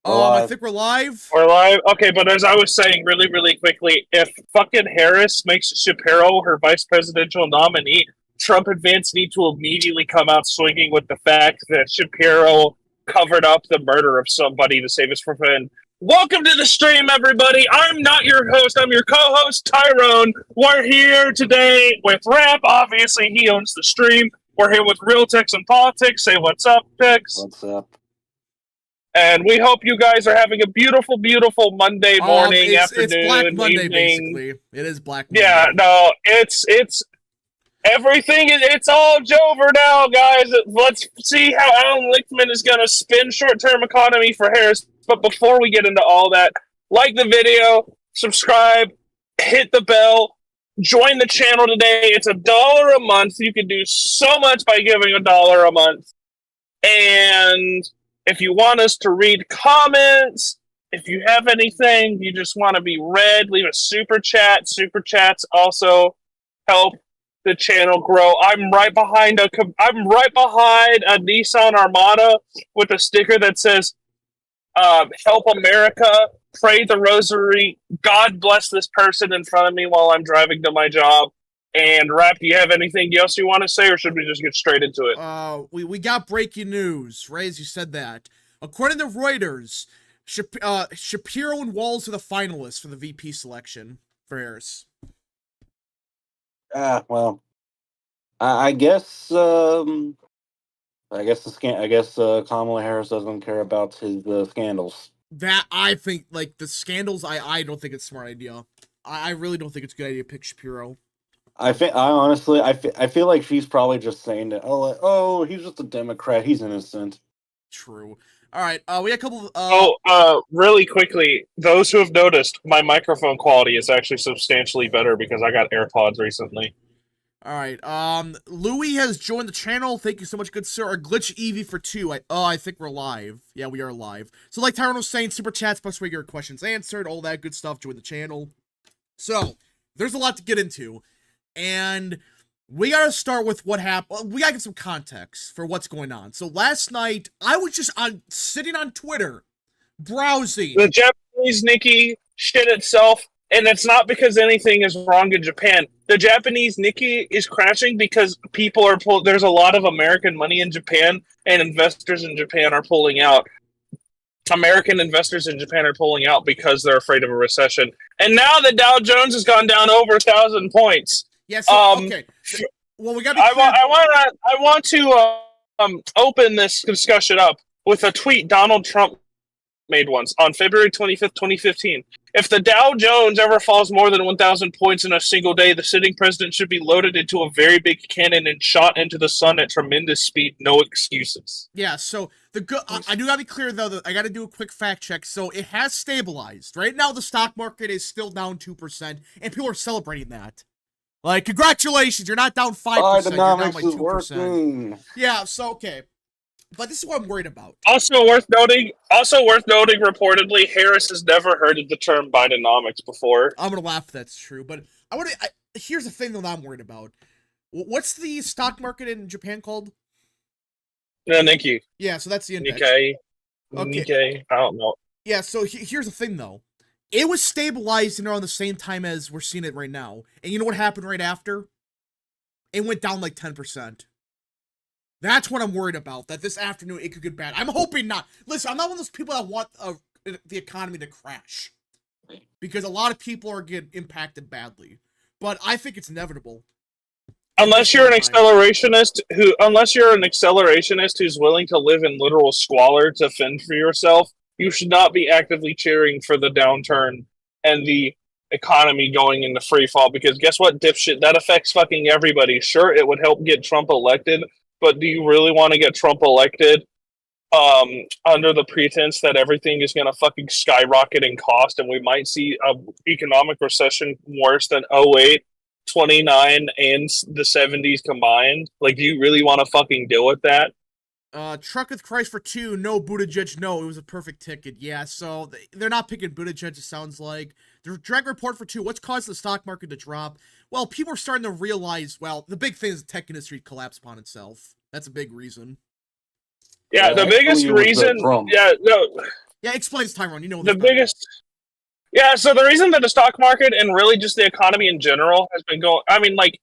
I Alive. think we're live. We're live? Okay, but as I was saying really, really quickly, if fucking Harris makes Shapiro her vice presidential nominee, Trump advance need to immediately come out swinging with the fact that Shapiro covered up the murder of somebody to save his friend. Welcome to the stream, everybody. I'm not your host. I'm your co-host, Tyrone. We're here today with Rap. Obviously, he owns the stream. We're here with Real Texan Politics. Say what's up, Tex. What's up? And we hope you guys are having a beautiful, beautiful Monday morning, afternoon, it's Black Monday, evening. Basically. It is Black Monday. Yeah, no, it's everything. It's all over now, guys. Let's see how Alan Lichtman is going to spin short-term economy for Harris. But before we get into all that, like the video, subscribe, hit the bell, join the channel today. It's $1 a month. You can do so much by giving $1 a month. And if you want us to read comments, if you have anything, you just want to be read, leave a super chat. Super chats also help the channel grow. I'm right behind a Nissan Armada with a sticker that says "Help America, pray the rosary, God bless this person" in front of me while I'm driving to my job. And Rap, do you have anything else you want to say, or should we just get straight into it? We got breaking news, right? As you said that. According to Reuters, Shapiro and Walz are the finalists for the VP selection for Harris. Well, I guess Kamala Harris doesn't care about his scandals. That, I think, like, the scandals, I don't think it's a smart idea. I really don't think it's a good idea to pick Shapiro. I feel like she's probably just saying that. Oh, he's just a Democrat. He's innocent. True. All right. We got a couple. Really quickly, those who have noticed, my microphone quality is actually substantially better because I got AirPods recently. All right. Louis has joined the channel. Thank you so much, good sir. Our glitch Evie for 2. I think we're live. Yeah, we are live. So, like Tyrone was saying, super chats, best way to get your questions answered, all that good stuff. Join the channel. So, there's a lot to get into. And we gotta start with what happened. We gotta get some context for what's going on. So last night, I was just sitting on Twitter, browsing. The Japanese Nikkei shit itself, and it's not because anything is wrong in Japan. The Japanese Nikkei is crashing because there's a lot of American money in Japan, and investors in Japan are pulling out. American investors in Japan are pulling out because they're afraid of a recession. And now the Dow Jones has gone down over 1,000 points. Yeah, so, okay. So, well, we gotta be clear. I want to open this discussion up with a tweet Donald Trump made once on February 25th, 2015. If the Dow Jones ever falls more than 1,000 points in a single day, the sitting president should be loaded into a very big cannon and shot into the sun at tremendous speed. No excuses. Yeah, so I do gotta be clear, though, that I gotta do a quick fact check. So it has stabilized. Right now, the stock market is still down 2%, and people are celebrating that. Like, congratulations, you're not down 5%, you're down like 2%. Working. Yeah, so, okay. But this is what I'm worried about. Also worth noting, reportedly, Harris has never heard of the term Bidenomics before. I'm gonna laugh if that's true, but here's the thing that I'm worried about. What's the stock market in Japan called? Nikkei. Yeah, so that's the index. Nikkei. I don't know. Yeah, so here's the thing, though. It was stabilizing around the same time as we're seeing it right now. And you know what happened right after? It went down like 10%. That's what I'm worried about, that this afternoon it could get bad. I'm hoping not. Listen, I'm not one of those people that want the economy to crash. Because a lot of people are getting impacted badly. But I think it's inevitable. Unless you're an accelerationist who's willing to live in literal squalor to fend for yourself, you should not be actively cheering for the downturn and the economy going into free fall, because guess what, dipshit? That affects fucking everybody. Sure, it would help get Trump elected, but do you really want to get Trump elected under the pretense that everything is going to fucking skyrocket in cost and we might see an economic recession worse than 08, 29, and the 70s combined? Like, do you really want to fucking deal with that? Truck with Christ for 2, no Buttigieg, no, it was a perfect ticket. Yeah, so they're not picking Buttigieg, it sounds like. The drag report for 2, what's caused the stock market to drop? Well, people are starting to realize, well, the big thing is the tech industry collapsed upon itself. That's a big reason. Yeah, the biggest reason, Yeah, explain, Tyrone. You know the this better. biggest. Yeah, so the reason that the stock market and really just the economy in general has been going, I mean, like,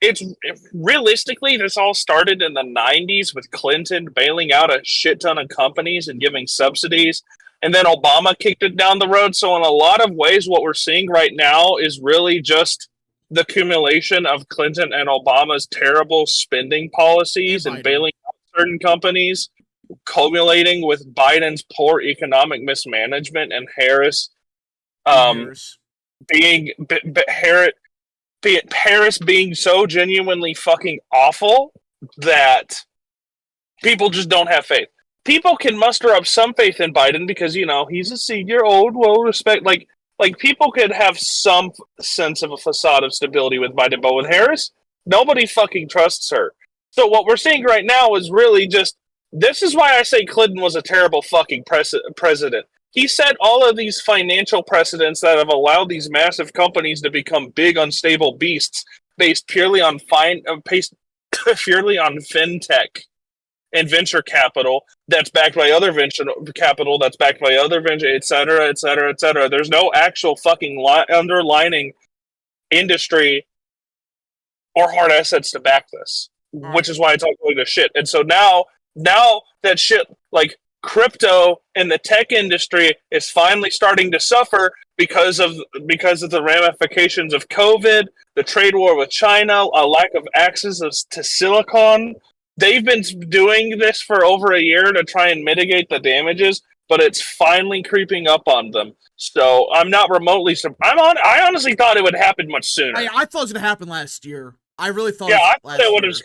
realistically, this all started in the 90s with Clinton bailing out a shit ton of companies and giving subsidies. And then Obama kicked it down the road. So, in a lot of ways, what we're seeing right now is really just the accumulation of Clinton and Obama's terrible spending policies and bailing out certain companies, culminating with Biden's poor economic mismanagement and Harris being Harris being so genuinely fucking awful that people just don't have faith. People can muster up some faith in Biden because, you know, he's a senior, old, well-respected. Like people could have some sense of a facade of stability with Biden, but with Harris, nobody fucking trusts her. So what we're seeing right now is really just, this is why I say Clinton was a terrible fucking president. He set all of these financial precedents that have allowed these massive companies to become big, unstable beasts based purely on purely on fintech and venture capital that's backed by other venture capital that's backed by other venture, et cetera, et cetera, et cetera. There's no actual fucking underlining industry or hard assets to back this, which is why it's all going to shit. And so now that shit, like, crypto and the tech industry is finally starting to suffer because of the ramifications of COVID, the trade war with China, a lack of access to silicon. They've been doing this for over a year to try and mitigate the damages, but it's finally creeping up on them. So I'm not remotely surprised. I honestly thought it would happen much sooner. I thought it was going to happen last year. I really thought. Yeah, I thought it would have.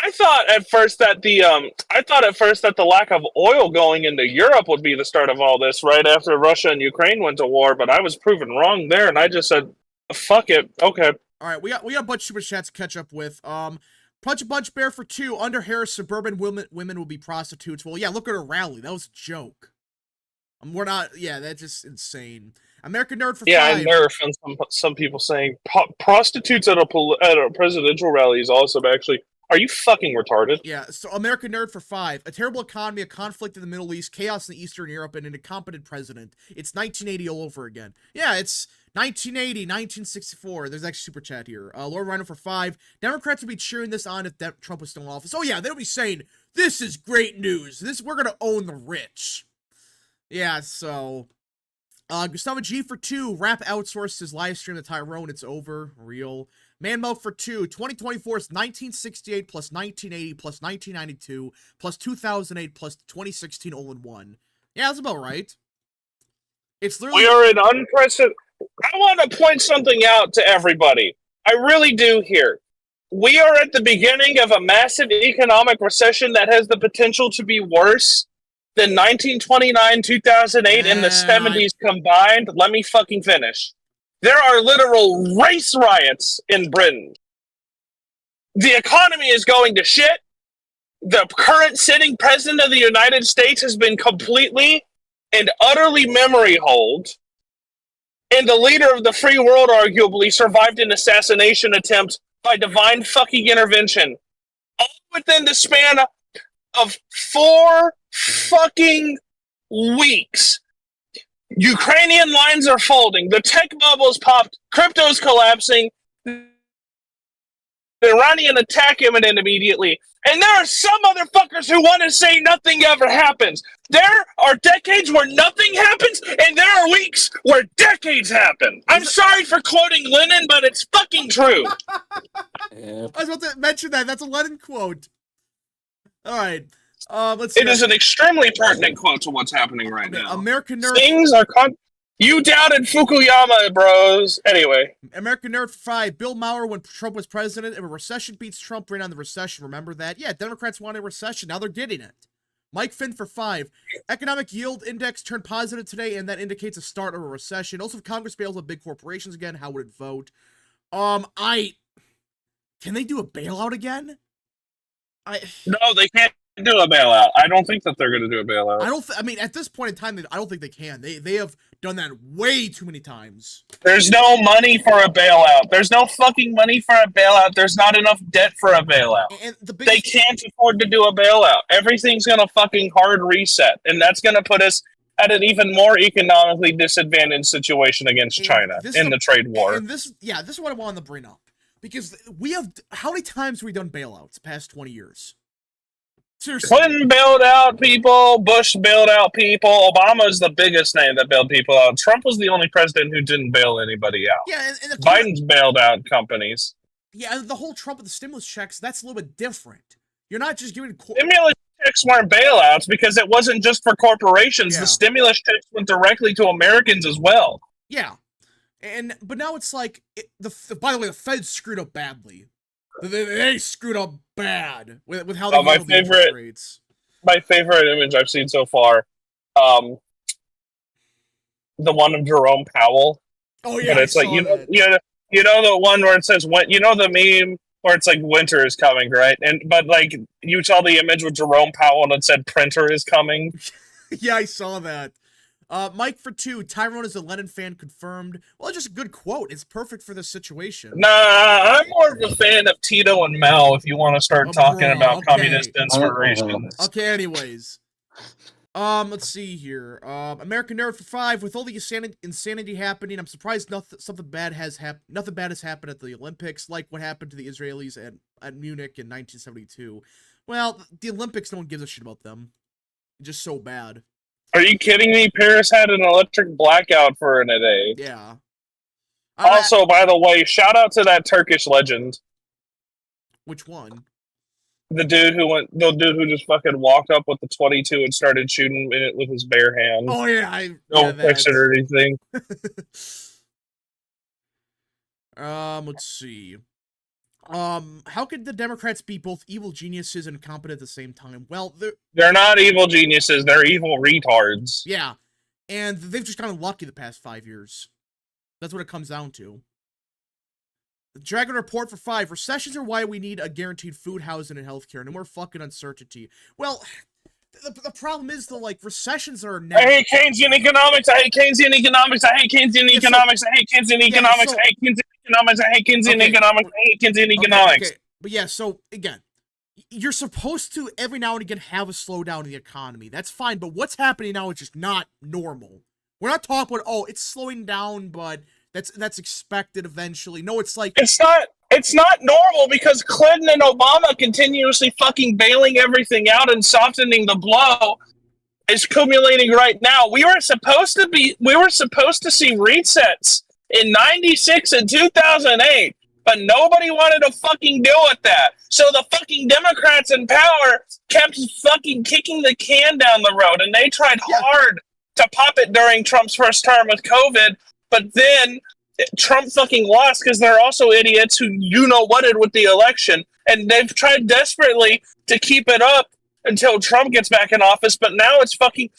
I thought at first that the lack of oil going into Europe would be the start of all this right after Russia and Ukraine went to war, but I was proven wrong there, and I just said, "Fuck it, okay." All right, we got a bunch of super chats to catch up with. Punch a Bunch Bear for 2. Under Harris, suburban women will be prostitutes. Well, yeah, look at her rally. That was a joke. We're not. Yeah, that's just insane. American Nerd for 5. Yeah, I nerf on some people saying prostitutes at a presidential rally is awesome. Actually. Are you fucking retarded? Yeah, so American Nerd for 5. A terrible economy, a conflict in the Middle East, chaos in Eastern Europe, and an incompetent president. It's 1980 all over again. Yeah, it's 1980, 1964. There's actually super chat here. Lord Rhino for 5. Democrats would be cheering this on if Trump was still in office. Oh yeah, they'll be saying, this is great news. We're gonna own the rich. Yeah, so... Gustavo G for 2. Rap outsourced his live stream to Tyrone. It's over. Real. Man Milk for 2. 2024 is 1968 plus 1980 plus 1992 plus 2008 plus 2016 all in one. Yeah, that's about right. It's literally... We are in unprecedented... I want to point something out to everybody. I really do here. We are at the beginning of a massive economic recession that has the potential to be worse than 1929, 2008, and the 70s combined. Let me fucking finish. There are literal race riots in Britain. The economy is going to shit. The current sitting president of the United States has been completely and utterly memory holed. And the leader of the free world arguably survived an assassination attempt by divine fucking intervention. All within the span of 4 fucking weeks. Ukrainian lines are folding. The tech bubble's popped. Crypto's collapsing. The Iranian attack imminent immediately. And there are some motherfuckers who want to say nothing ever happens. There are decades where nothing happens, and there are weeks where decades happen. I'm sorry for quoting Lenin, but it's fucking true. Yeah. I was about to mention that. That's a Lenin quote. All right. Let's see. It is an extremely pertinent quote to what's happening right now. American Nerd. Things are you doubted Fukuyama, bros. Anyway. American Nerd for 5. Bill Maher when Trump was president. If a recession beats Trump, ran on the recession. Remember that? Yeah, Democrats wanted a recession. Now they're getting it. Mike Finn for 5. Economic yield index turned positive today, and that indicates a start of a recession. Also, if Congress bails out big corporations again, how would it vote? Can they do a bailout again? No, they can't do a bailout. I don't think that they're going to do a bailout. I mean, at this point in time, I don't think they can. They have done that way too many times. There's no money for a bailout. There's no fucking money for a bailout. There's not enough debt for a bailout. And they can't afford to do a bailout. Everything's going to fucking hard reset. And that's going to put us at an even more economically disadvantaged situation against And China this in is the trade war. And this is what I wanted to bring up. Because we have, how many times have we done bailouts the past 20 years? Seriously. Clinton bailed out people, Bush bailed out people, Obama's the biggest name that bailed people out. Trump was the only president who didn't bail anybody out. Yeah, and Biden's bailed out companies. Yeah, and the whole Trump with the stimulus checks, that's a little bit different. You're not just giving... Stimulus checks weren't bailouts because it wasn't just for corporations. Yeah. The stimulus checks went directly to Americans as well. Yeah. But now it's like, by the way, the Fed screwed up badly. They screwed up bad with how they handled the interest rates. My favorite image I've seen so far, the one of Jerome Powell. Oh yeah, but it's like you know the one where it says the meme where it's like winter is coming, right? But like you saw the image with Jerome Powell and it said printer is coming. Yeah, I saw that. Mike for 2, Tyrone is a Lenin fan confirmed. Well, just a good quote. It's perfect for this situation. Nah, I'm more of a fan of Tito and Mao if you want to start talking about communist inspirations. Okay, anyways. Let's see here. American Nerd for 5, with all the insanity happening, I'm surprised nothing bad has happened at the Olympics, like what happened to the Israelis at Munich in 1972. Well, the Olympics, no one gives a shit about them. Just so bad. Are you kidding me? Paris had an electric blackout for a day. Yeah. Also, by the way, shout out to that Turkish legend. Which one? The dude who just fucking walked up with the 22 and started shooting it with his bare hand. Oh yeah, no picture or anything. Let's see. How could the Democrats be both evil geniuses and incompetent at the same time? Well, they're not evil geniuses. They're evil retards. Yeah, and they've just gotten lucky the past 5 years. That's what it comes down to. The Dragon Report for 5. Recessions are why we need a guaranteed food, housing, and healthcare. No more fucking uncertainty. Well, the problem is, though, like, recessions are now... I hate Keynesian economics. I hate Keynesian economics. I hate Keynesian economics. I hate Keynesian economics. I hate Keynesian economics. I hate Keynesian economics. I hate Keynesian economics. Okay. But yeah, so, again, you're supposed to, every now and again, have a slowdown in the economy. That's fine, but what's happening now is just not normal. We're not talking about, oh, it's slowing down, but... That's expected eventually. No, it's like... It's not normal because Clinton and Obama continuously fucking bailing everything out and softening the blow is accumulating right now. We were supposed to see resets in 96 and 2008, but nobody wanted to fucking deal with that. So the fucking Democrats in power kept fucking kicking the can down the road, and they tried hard to pop it during Trump's first term with COVID. But then Trump fucking lost because they're also idiots who whatted with the election. And they've tried desperately to keep it up until Trump gets back in office. But now it's fucking...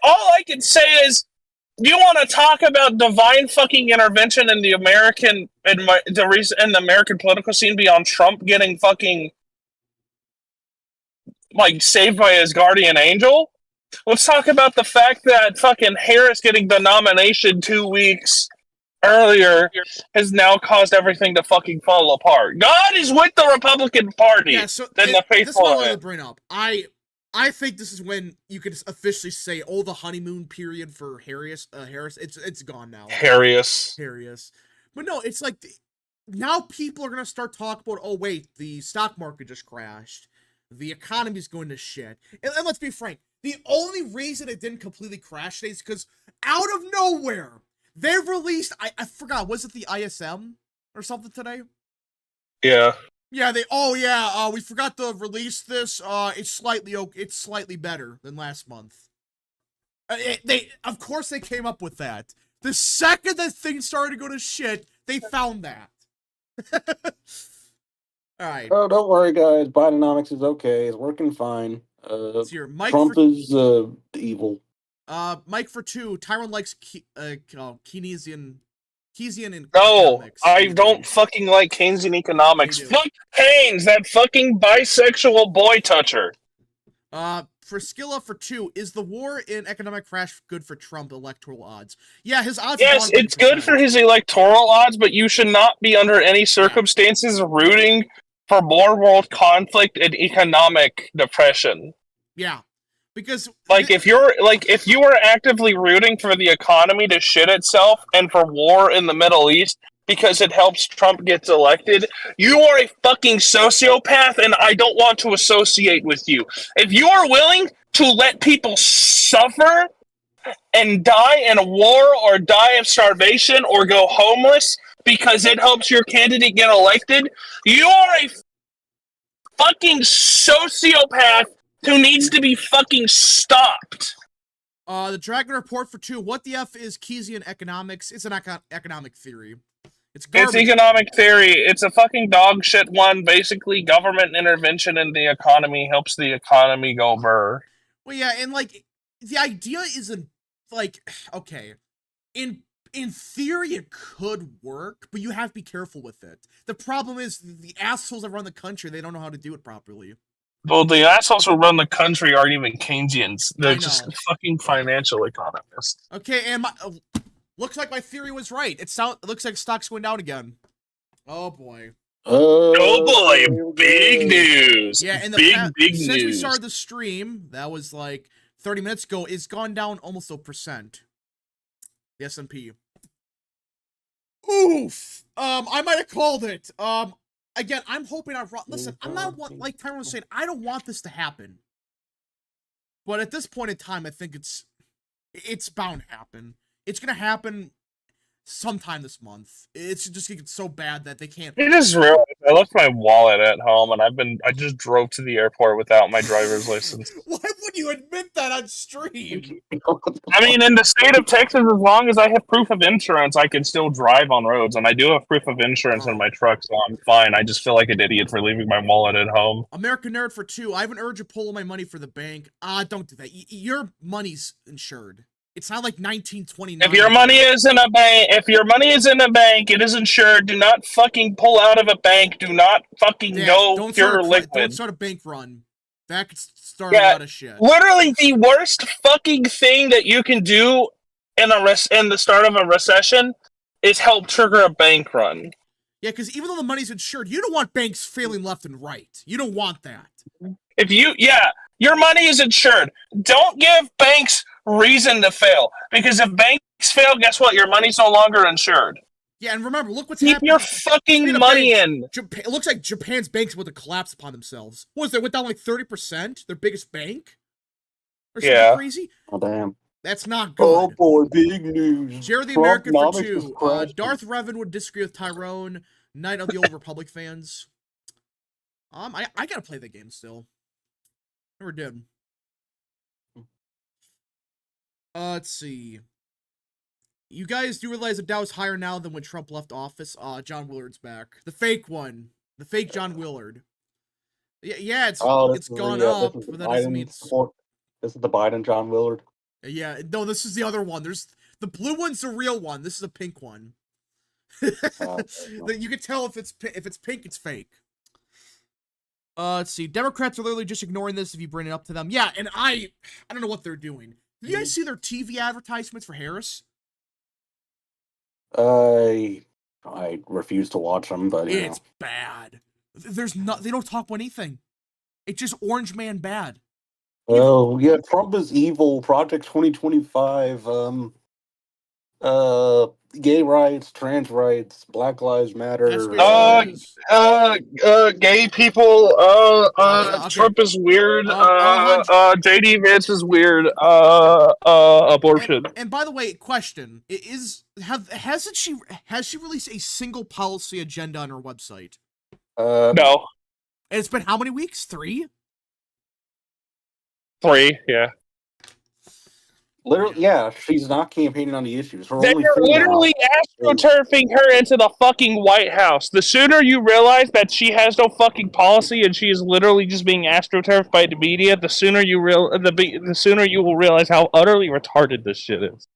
all I can say is, you want to talk about divine fucking intervention in the American political scene beyond Trump getting fucking like saved by his guardian angel? Let's talk about the fact that fucking Harris getting the nomination 2 weeks earlier has now caused everything to fucking fall apart. God is with the Republican Party. Yeah, so than the faithful. This is what I wanted to bring up. I think this is when you could officially say, oh, the honeymoon period for Harris, it's gone now. Harris. But no, it's like, now people are going to start talking about, oh, wait, the stock market just crashed. The economy's going to shit. And let's be frank. The only reason it didn't completely crash today is because out of nowhere, they've released, I forgot, was it the ISM or something today? Yeah. Yeah, we forgot to release this. It's slightly better than last month. Of course they came up with that. The second that things started to go to shit, they found that. All right. Oh, don't worry, guys. Bidenomics is okay. It's working fine. Trump is evil. Mike for 2. Tyrone likes Keynesian No, economics. I don't fucking like Keynesian economics. Fuck Keynes, that fucking bisexual boy toucher. Priscilla for 2. Is the war in economic crash good for Trump electoral odds? Yeah, his odds. Yes, it's good for his electoral odds, but you should not be under any circumstances rooting for more world conflict and economic depression. Yeah, Because if you were actively rooting for the economy to shit itself and for war in the Middle East because it helps Trump gets elected, you are a fucking sociopath, and I don't want to associate with you. If you are willing to let people suffer and die in a war or die of starvation or go homeless because it helps your candidate get elected, you are a fucking sociopath who needs to be fucking stopped. The Dragon Report for 2. What the F is Keynesian economics? It's an economic theory. It's garbage. It's economic theory. It's a fucking dog shit one. Basically, government intervention in the economy helps the economy go burr. Well, yeah, and like the idea isn't like okay, in theory it could work, but you have to be careful with it. The problem is the assholes that run the country, they don't know how to do it properly. Well, the assholes who run the country aren't even Keynesians. They're just fucking financial economists. Okay, and looks like my theory was right. It looks like stocks went down again. Oh boy. Oh boy, big news. Yeah, and big since news. we started the stream, that was like 30 minutes ago, it's gone down almost 1%. The S&P. Oof. I might have called it. Again, I'm hoping I'm wrong. Listen, I'm not like Tyrone was saying, I don't want this to happen. But at this point in time, I think it's bound to happen. It's gonna happen sometime this month. It's just gonna get so bad that they can't. I just realized I left my wallet at home, and I just drove to the airport without my driver's license. Why would you admit that on stream? I mean, in the state of Texas, as long as I have proof of insurance, I can still drive on roads, and I do have proof of insurance in my truck, so I'm fine. I just feel like an idiot for leaving my wallet at home. American Nerd for 2. I have an urge to pull my money for the bank. Don't do that. Your money's insured. It's not like 1929. If your money is in a bank, it is insured. Do not fucking pull out of a bank. Do not fucking go pure liquid. Don't start a bank run. That could start a lot of shit. Literally, the worst fucking thing that you can do in the start of a recession is help trigger a bank run. Yeah, because even though the money's insured, you don't want banks failing left and right. You don't want that. Your money is insured. Don't give banks reason to fail, because if banks fail, guess what? Your money's no longer insured. Yeah, and remember, look what's happening. Keep your fucking money in. Japan, it looks like Japan's banks about to collapse upon themselves. What was they went down like 30%? Their biggest bank? Or something crazy? Oh, damn. That's not good. Oh boy, big news. Jared the American for 2. Darth Revan would disagree with Tyrone. Night of the Old Republic fans. I gotta play the game still. Never did. Let's see. You guys do realize the Dow is higher now than when Trump left office? John Willard's back. The fake one. The fake John Willard. Yeah, it's gone up, but that doesn't mean... This is the Biden John Willard. Yeah, no, this is the other one. The blue one's the real one. This is a pink one. You can tell if it's pink, it's fake. Let's see. Democrats are literally just ignoring this if you bring it up to them. Yeah, and I don't know what they're doing. Did you guys see their TV advertisements for Harris? I refuse to watch them, but it's bad. They don't talk about anything. It's just orange man bad. Oh yeah, Trump is evil. Project 2025. Gay rights, trans rights, Black Lives Matter. Gay people. Okay. Trump is weird. JD Vance is weird. Abortion. And by the way, question: has she released a single policy agenda on her website? No. And it's been how many weeks? 3? 3, yeah. Literally, yeah, she's not campaigning on the issues. They're literally astroturfing her into the fucking White House. The sooner you realize that she has no fucking policy and she is literally just being astroturfed by the media, the sooner you will realize how utterly retarded this shit is.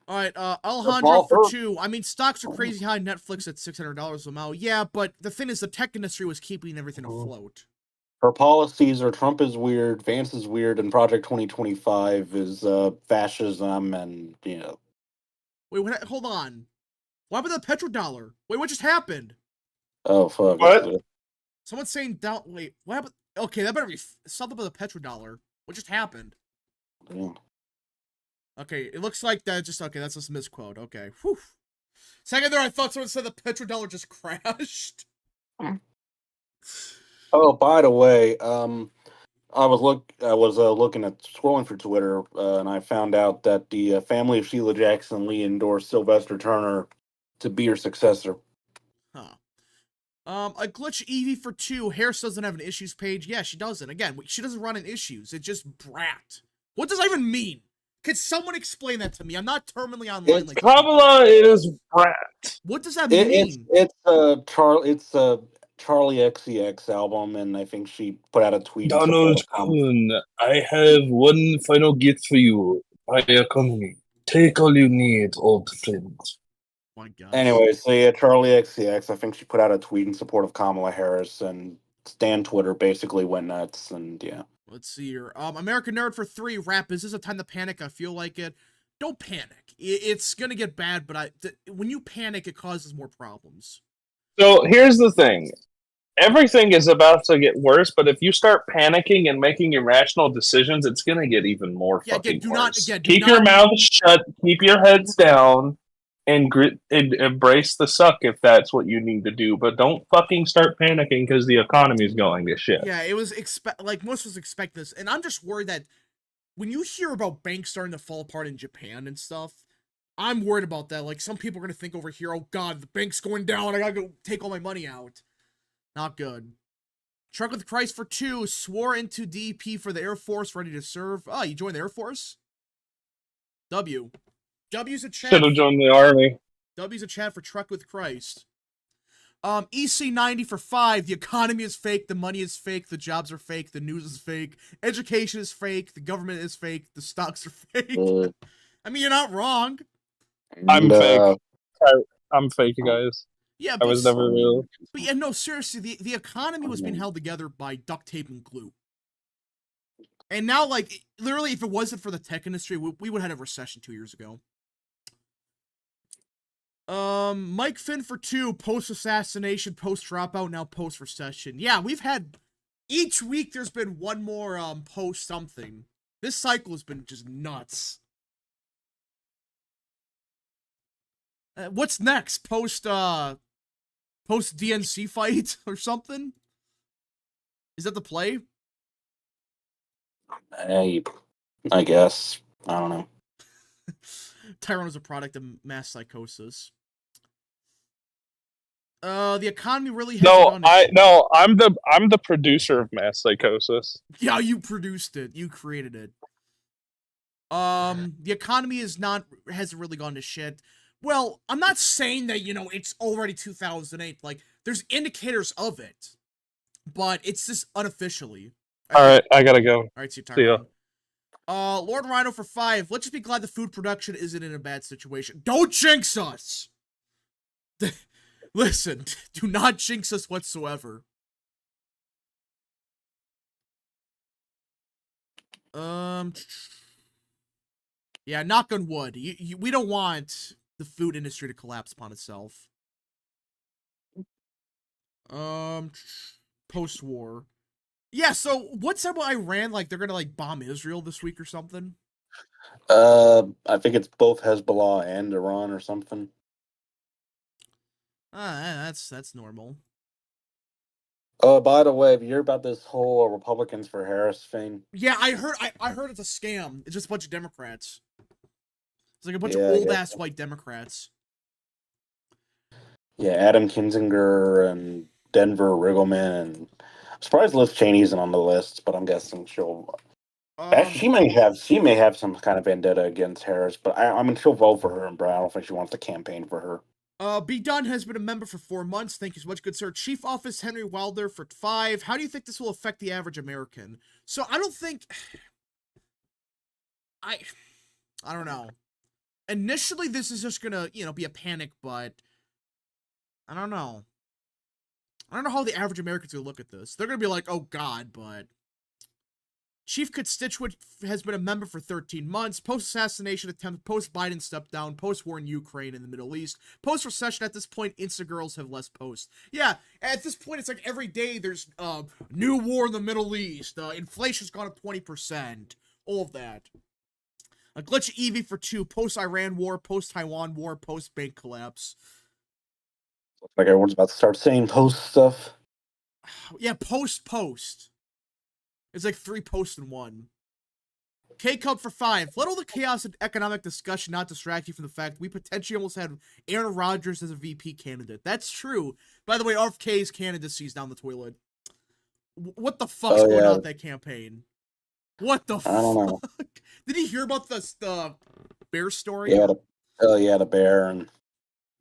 All right, Alejandro for 2. I mean, stocks are crazy high. Netflix at $600 a mile. Yeah, but the thing is, the tech industry was keeping everything afloat. Her policies are Trump is weird, Vance is weird, and Project 2025 is fascism, and Wait, hold on. What happened to the petrodollar? Wait, what just happened? Oh fuck! What? Someone's saying down. Wait, what happened? Okay, that better be something about the petrodollar. What just happened? Yeah. Okay, it looks like that just, okay, that's just a misquote. Okay, whew. Second there, I thought someone said the petrodollar just crashed. Oh, by the way, I was looking at scrolling through Twitter, and I found out that the family of Sheila Jackson Lee endorsed Sylvester Turner to be her successor. Huh. A glitch Evie for 2. Harris doesn't have an issues page. Yeah, she doesn't. Again, she doesn't run in issues. It's just brat. What does that even mean? Could someone explain that to me? I'm not terminally online like Kamala is brat. What does that mean? It's a Charlie XCX album, and I think she put out a tweet. Donald Kuhn, I have one final gift for you. My economy. Take all you need, old friend. My gosh. Anyway, so yeah, Charlie XCX, I think she put out a tweet in support of Kamala Harris, and Stan Twitter basically went nuts, and yeah. Let's see here. American Nerd for 3. Rap, is this a time to panic? I feel like it. Don't panic. It's gonna get bad, but when you panic, it causes more problems. So here's the thing. Everything is about to get worse, but if you start panicking and making irrational decisions, it's going to get even more fucking worse. Keep your mouth shut, keep your heads down, and embrace the suck if that's what you need to do. But don't fucking start panicking because the economy is going to shit. Yeah, it was like most of us expect this, and I'm just worried that when you hear about banks starting to fall apart in Japan and stuff, I'm worried about that. Like, some people are going to think over here, oh god, the bank's going down, I gotta go take all my money out. Not good. Truck with Christ for 2. Swore into DP for the Air Force, ready to serve. Oh, you joined the Air Force? W. W's a chat. Should have joined the army. W's a chat for Truck with Christ. EC90 for 5. The economy is fake. The money is fake. The jobs are fake. The news is fake. Education is fake. The government is fake. The stocks are fake. I mean, you're not wrong. I'm fake. I'm fake, guys. Yeah, I was never real. But yeah, no, seriously, the economy was being held together by duct tape and glue. And now, like, literally, if it wasn't for the tech industry, we would have had a recession 2 years ago. Mike Finn for 2. Post-assassination, post-dropout, now post-recession. Yeah, we've had... Each week, there's been one more, post-something. This cycle has been just nuts. What's next? Post-DNC fight or something? Is that the play? I guess. I don't know. Tyrone is a product of mass psychosis. The economy really has I'm the producer of mass psychosis. Yeah, you produced it. You created it. The economy hasn't really gone to shit. Well, I'm not saying that, you know, it's already 2008. Like, there's indicators of it. But it's just unofficially. Alright, I gotta go. Alright, see you, Tyrone. Lord Rhino for 5. Let's just be glad the food production isn't in a bad situation. Don't jinx us! Listen, do not jinx us whatsoever. Yeah, knock on wood. We don't want the food industry to collapse upon itself. Post-war. Yeah, so what's up with Iran? Like, they're gonna, like, bomb Israel this week or something? I think it's both Hezbollah and Iran or something. That's normal. Oh, by the way, have you heard about this whole Republicans for Harris thing? Yeah, I heard it's a scam. It's just a bunch of Democrats. It's like a bunch of old-ass white Democrats. Yeah, Adam Kinzinger and Denver Riggleman, and I'm surprised Liz Cheney isn't on the list, but I'm guessing she'll... she may have some kind of vendetta against Harris, but I mean, she'll vote for her, but I don't think she wants to campaign for her. B. Dunn has been a member for 4 months. Thank you so much, good sir. Chief Office Henry Wilder for 5. How do you think this will affect the average American? So I don't think... I don't know. Initially, this is just gonna, you know, be a panic, but... I don't know. I don't know how the average American's gonna look at this. They're gonna be like, oh god, but... Chief Constituent has been a member for 13 months. Post-assassination attempt, post-Biden step down, post-war in Ukraine and the Middle East. Post-recession, at this point, Insta girls have less posts. Yeah, at this point, it's like every day there's new war in the Middle East. Inflation's gone up 20%. All of that. A glitch Eevee for 2. Post-Iran war, post-Taiwan war, post-bank collapse. Looks like everyone's about to start saying post stuff. Yeah, post. It's like 3 posts in 1. K-Cup for 5. Let all the chaos and economic discussion not distract you from the fact we potentially almost had Aaron Rodgers as a VP candidate. That's true. By the way, RFK's candidacy's down the toilet. What the fuck's going on with that campaign? What the fuck? I don't know. Did he hear about the bear story? Yeah, the bear and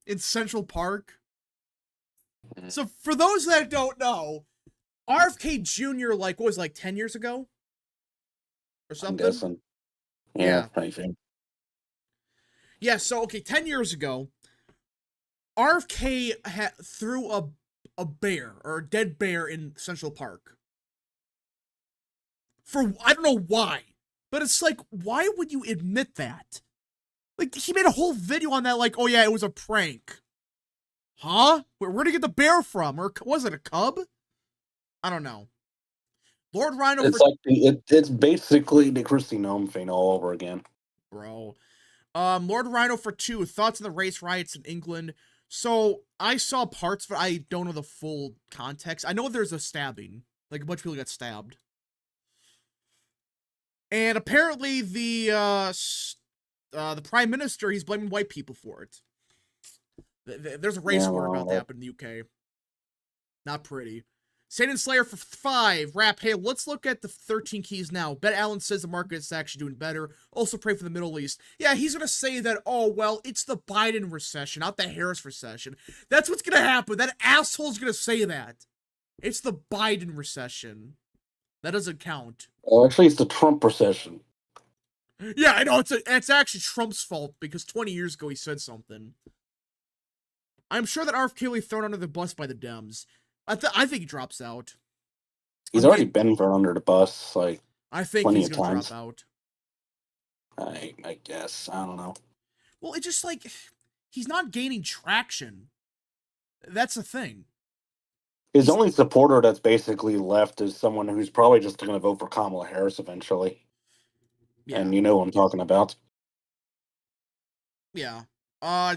in Central Park. So for those that don't know, RFK Jr. what was 10 years ago? Or something? I'm guessing. Yeah. I think. Yeah, so, okay, 10 years ago, RFK threw a bear, or a dead bear in Central Park. I don't know why, but it's like, why would you admit that? Like, he made a whole video on that, oh yeah, it was a prank. Huh? Where'd he get the bear from? Or was it a cub? I don't know. Lord Rhino. It's basically the Kristi Noem thing all over again, bro. Lord Rhino for 2. Thoughts on the race riots in England. So I saw parts, but I don't know the full context. I know there's a stabbing, a bunch of people got stabbed, and apparently the Prime Minister, he's blaming white people for it. There's a race war about that in the UK. Not pretty. Satan Slayer for 5. Rap, hey, let's look at the 13 keys now. Bet Allen says the market is actually doing better. Also pray for the Middle East. Yeah, he's going to say that, oh, well, it's the Biden recession, not the Harris recession. That's what's going to happen. That asshole's going to say that. It's the Biden recession. That doesn't count. Oh, actually, it's the Trump recession. Yeah, I know. It's actually Trump's fault because 20 years ago he said something. I'm sure that RFK will be thrown under the bus by the Dems. I think he drops out. He's already been thrown under the bus, I think he's going to drop out. I guess. I don't know. Well, it's just he's not gaining traction. That's the thing. His only supporter that's basically left is someone who's probably just going to vote for Kamala Harris eventually. Yeah. And you know what I'm talking about. Yeah.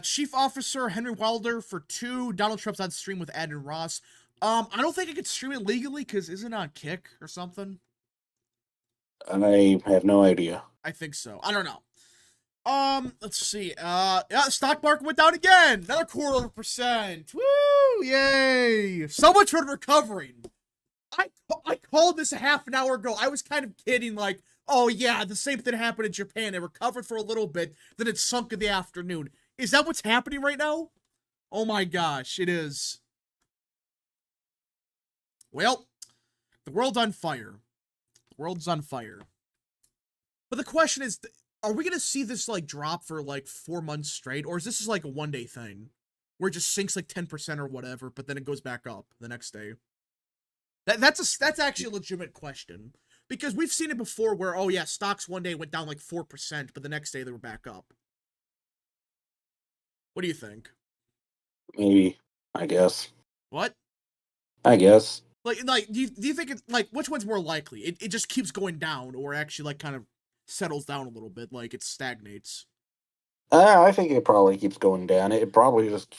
Chief Officer Henry Wilder for 2. Donald Trump's on stream with Adnan Ross. I don't think I could stream it legally because isn't it on Kick or something? I have no idea. I think so. I don't know. Let's see. Yeah, stock market went down again. Another 0.25%. Woo! Yay! So much for recovering. I called this a half an hour ago. I was kind of kidding, oh yeah, the same thing happened in Japan. It recovered for a little bit, then it sunk in the afternoon. Is that what's happening right now? Oh my gosh, it is. Well, the world's on fire. The world's on fire. But the question is, are we going to see this, drop for, 4 months straight? Or is this just, a one-day thing? Where it just sinks, 10% or whatever, but then it goes back up the next day? That's actually a legitimate question. Because we've seen it before where, oh yeah, stocks one day went down 4%, but the next day they were back up. What do you think? Maybe. I guess. What? I guess. Do you think it's, which one's more likely? It just keeps going down, or actually, kind of settles down a little bit, it stagnates? I think it probably keeps going down. It probably just...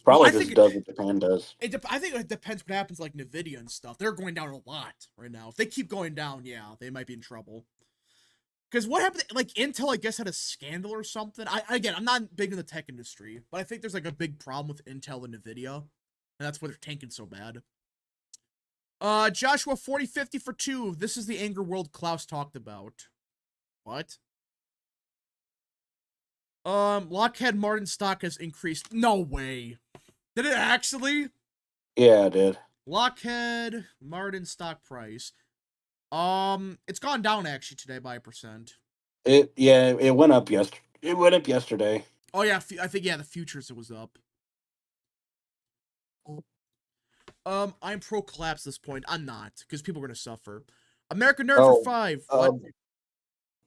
does what Japan does. I think it depends what happens, NVIDIA and stuff. They're going down a lot right now. If they keep going down, yeah, they might be in trouble. Because what happened, Intel, I guess, had a scandal or something. I'm not big in the tech industry, but I think there's, a big problem with Intel and NVIDIA. And that's why they're tanking so bad. Joshua 4050 for 2. This is the anger world Klaus talked about. What? Lockheed Martin stock has increased. No way. Did it actually? Yeah, it did. Lockheed Martin stock price. It's gone down actually today by 1%. It went up yesterday. It went up yesterday. Oh yeah, I think the futures it was up. I'm pro collapse at this point. I'm not, because people are gonna suffer. American Nerd for Oh, 5. What?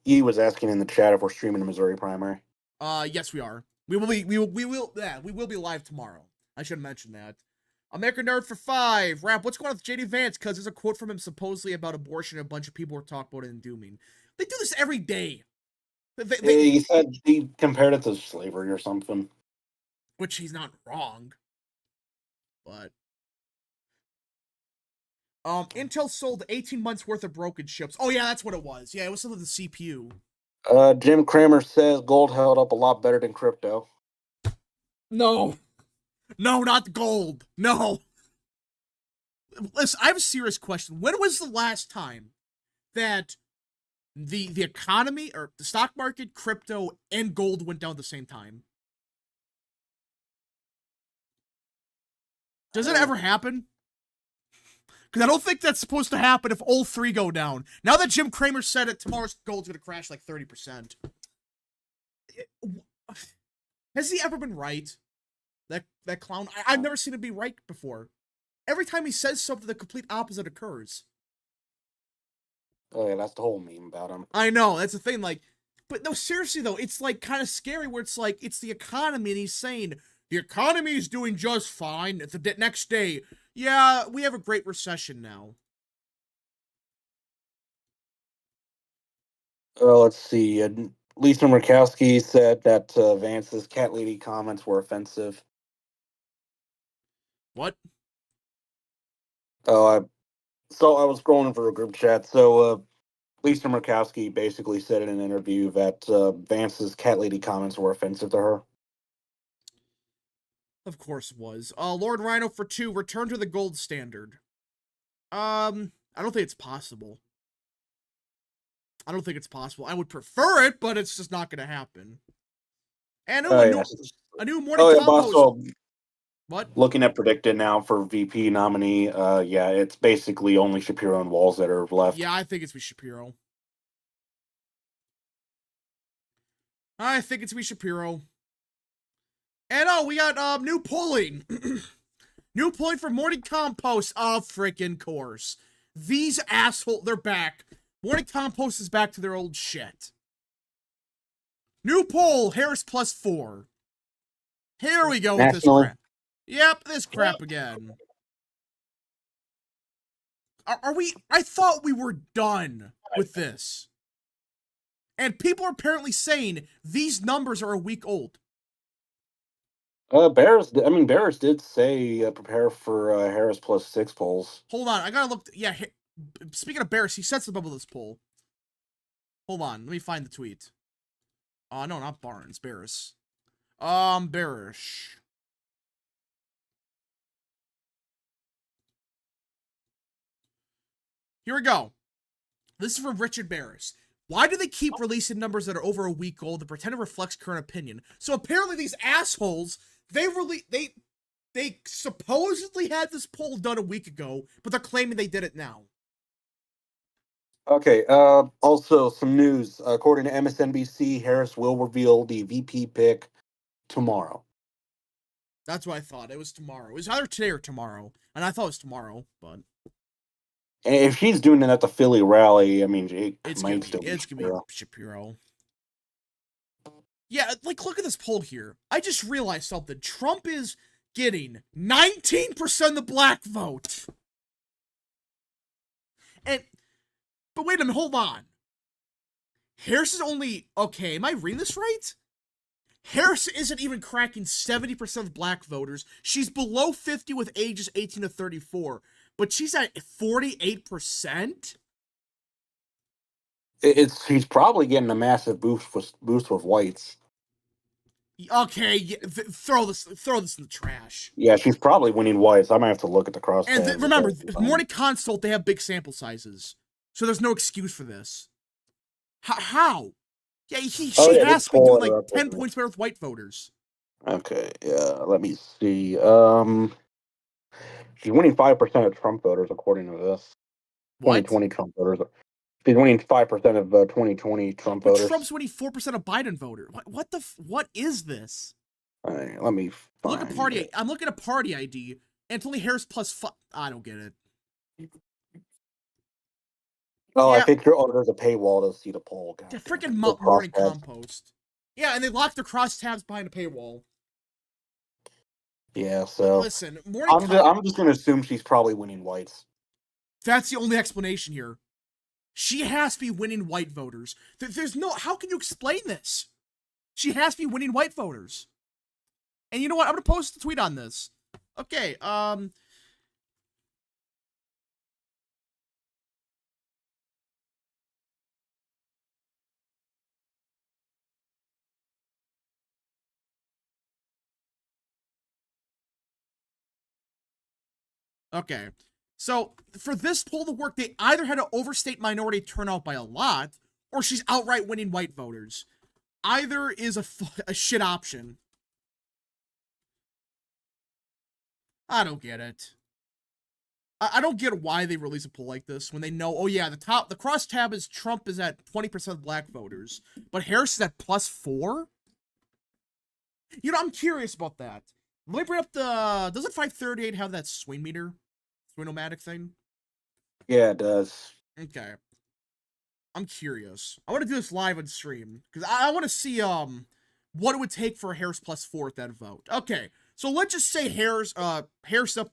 he was asking in the chat if we're streaming the Missouri primary. Yes, we are. We will be live tomorrow. I should mention that. American Nerd for 5. Rap, what's going on with JD Vance? Because there's a quote from him supposedly about abortion, and a bunch of people were talking about it and dooming. They do this every day. He said he compared it to slavery or something. Which he's not wrong. But Intel sold 18 months worth of broken chips. Oh yeah, that's what it was. Yeah, it was something with the CPU. Jim Cramer says gold held up a lot better than crypto. No, not gold. No. Listen, I have a serious question. When was the last time that the economy or the stock market, crypto, and gold went down at the same time? Does it ever happen? Because I don't think that's supposed to happen if all three go down. Now that Jim Cramer said it, tomorrow's gold's going to crash like 30%. Has he ever been right? That clown? I've never seen him be right before. Every time he says something, the complete opposite occurs. Oh yeah, that's the whole meme about him. I know, that's the thing, like, but no, seriously though, it's like kind of scary where it's like, it's the economy and he's saying, the economy is doing just fine. The next day, yeah, we have a great recession now. Let's see. Lisa Murkowski said that Vance's cat lady comments were offensive. What? Oh, I was scrolling for a group chat. So Lisa Murkowski basically said in an interview that Vance's cat lady comments were offensive to her. Of course it was. Lord Rhino for 2, return to the gold standard. I don't think it's possible. I don't think it's possible. I would prefer it, but it's just not going to happen. And a new morning compost. Also, what? Looking at predicted now for VP nominee, yeah, it's basically only Shapiro and Walls that are left. Yeah, I think it's be Shapiro. I think it's be Shapiro. And oh, we got new polling. New polling for morning compost. Of freaking course. These assholes, they're back. Morning compost is back to their old shit. New poll, Harris plus 4. Here we go with this crap. Yep, this crap again. Are we? I thought we were done with this. And people are apparently saying these numbers are a week old. Bears did say prepare for Harris plus 6 polls. Hold on, I gotta look. Yeah, speaking of Bears, he said something about this poll. Hold on, let me find the tweet. No, not Barnes, Barris. Bearish. Here we go. This is from Richard Barris. Why do they keep releasing numbers that are over a week old that pretend to reflect current opinion? So apparently these assholes, they supposedly had this poll done a week ago, but they're claiming they did it now. Okay, also some news. According to MSNBC, Harris will reveal the VP pick tomorrow. That's what I thought. It was tomorrow. It was either today or tomorrow. And I thought it was tomorrow, but... And if she's doing it at the Philly rally, I mean, it's gonna be Shapiro. Yeah, like, look at this poll here. I just realized something. Trump is getting 19% of the black vote. But wait a minute, hold on. Harris is only... Okay, am I reading this right? Harris isn't even cracking 70% of black voters. She's below 50 with ages 18 to 34. But she's at 48%? He's probably getting a massive boost with whites. Okay, yeah, throw this in the trash. Yeah, she's probably winning whites. I might have to look at the cross. And remember, Morning Consult, they have big sample sizes. So there's no excuse for this. How? Yeah, she has to be doing like 10 points better with white voters. Okay, yeah, let me see. She's winning 5% of Trump voters, according to this. 2020 Trump voters. She's winning 5% of 2020 Trump voters. Trump's winning 4% of Biden voters. What is this? Right, let me look at party. I'm looking at party ID, and it's only Harris plus 5. I don't get it. Oh, Yeah. I think there's a paywall to see the poll. God Yeah, damn freaking it. The morning crosstabs. compost. Yeah, and they locked their crosstabs behind a paywall. Yeah, so Listen, morning I'm just gonna assume she's probably winning whites. That's the only explanation here. She has to be winning white voters. There's no. How can you explain this? She has to be winning white voters. And you know what? I'm gonna post a tweet on this. Okay. Okay. So for this poll to work, they either had to overstate minority turnout by a lot, or she's outright winning white voters. Either is a shit option. I don't get it. I don't get why they release a poll like this when they know, oh yeah, the crosstab is Trump is at 20% of black voters, but Harris is at +4? You know, I'm curious about that. Let me bring up doesn't 538 have that swing meter? Swing-o-matic thing? Yeah, it does. Okay. I'm curious. I want to do this live on stream because I want to see what it would take for Harris +4 at that vote. Okay, so let's just say Harris up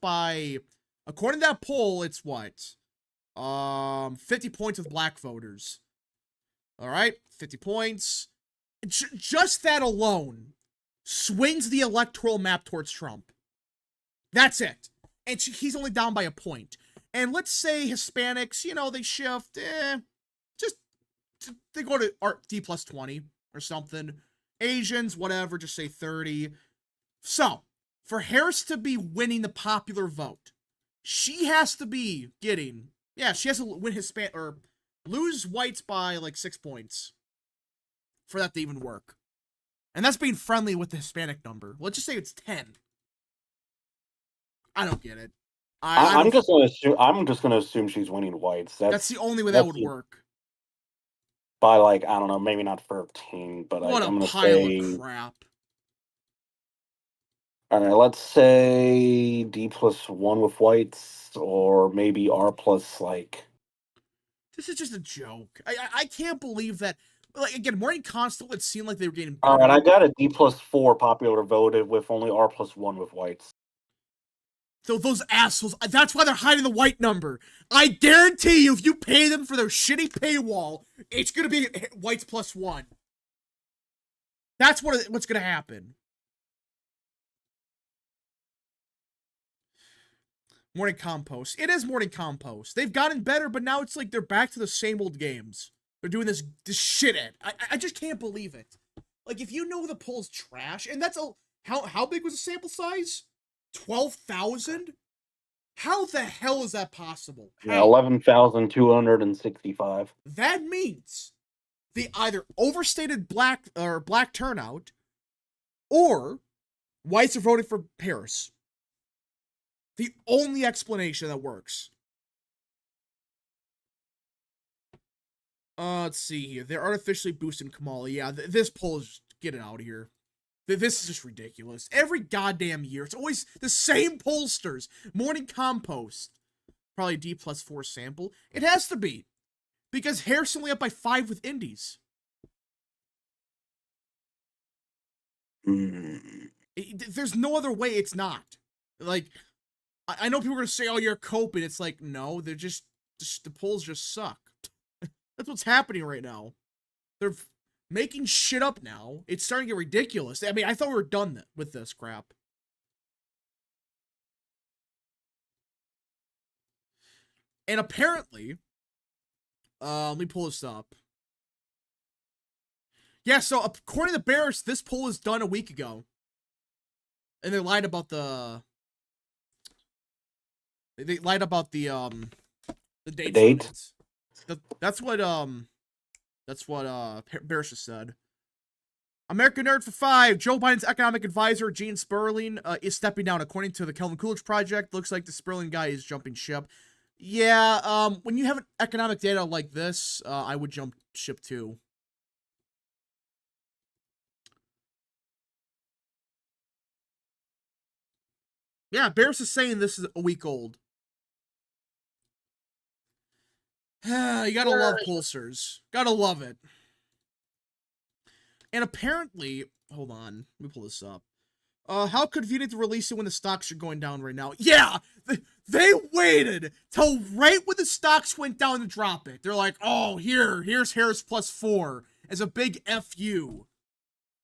by, according to that poll, it's what 50 points with black voters. All right, 50 points. Just that alone swings the electoral map towards Trump. That's it, and he's only down by a point. And let's say Hispanics, you know, they shift. Just they go to D +20 or something. Asians, whatever, just say 30. So, for Harris to be winning the popular vote, she has to be getting, she has to win Hispanic or lose whites by like 6 points for that to even work. And that's being friendly with the Hispanic number. Let's just say it's 10. I don't get it. I'm just gonna assume she's winning whites. That's the only way that would work. By like, I don't know, maybe not 13, but What I'm a gonna pile say, of crap. all right, let's say D +1 with whites, or maybe R plus like. This is just a joke. I can't believe that. Like again, Morning Constant, it seemed like they were getting better. All right, I got a D +4 popular voted with only R +1 with whites. So those assholes, that's why they're hiding the white number. I guarantee you, if you pay them for their shitty paywall, it's gonna be whites +1. That's what's gonna happen. Morning Compost. It is Morning Compost. They've gotten better, but now it's like they're back to the same old games. They're doing this shit at. I just can't believe it. Like, if you know the poll's trash, and that's how big was the sample size? 12,000? How the hell is that possible? Yeah, 11,265. That means they either overstated black turnout, or whites are voting for Paris. The only explanation that works. Let's see here. They're artificially boosting Kamala. Yeah, this poll is get it out of here. This is just ridiculous. Every goddamn year, it's always the same pollsters. Morning Compost. Probably D +4 sample. It has to be. Because Harris only up by 5 with Indies. There's no other way it's not. Like, I know people are going to say, oh, you're coping. It's like, no, they're just the polls just suck. That's what's happening right now. They're making shit up now. It's starting to get ridiculous. I mean, I thought we were done with this crap. And apparently, let me pull this up. Yeah, so according to Barris, this poll was done a week ago. And they lied about the... They lied about the date. That's what Barris just said. American Nerd for 5. Joe Biden's economic advisor, Gene Sperling, is stepping down. According to the Kelvin Coolidge Project, looks like the Sperling guy is jumping ship. Yeah, when you have economic data like this, I would jump ship too. Yeah, Barris is saying this is a week old. You gotta love pollsters. Gotta love it. And apparently, hold on, let me pull this up. How convenient to release it when the stocks are going down right now. Yeah, they waited till right when the stocks went down to drop it. They're like, oh, here's Harris plus 4 as a big FU.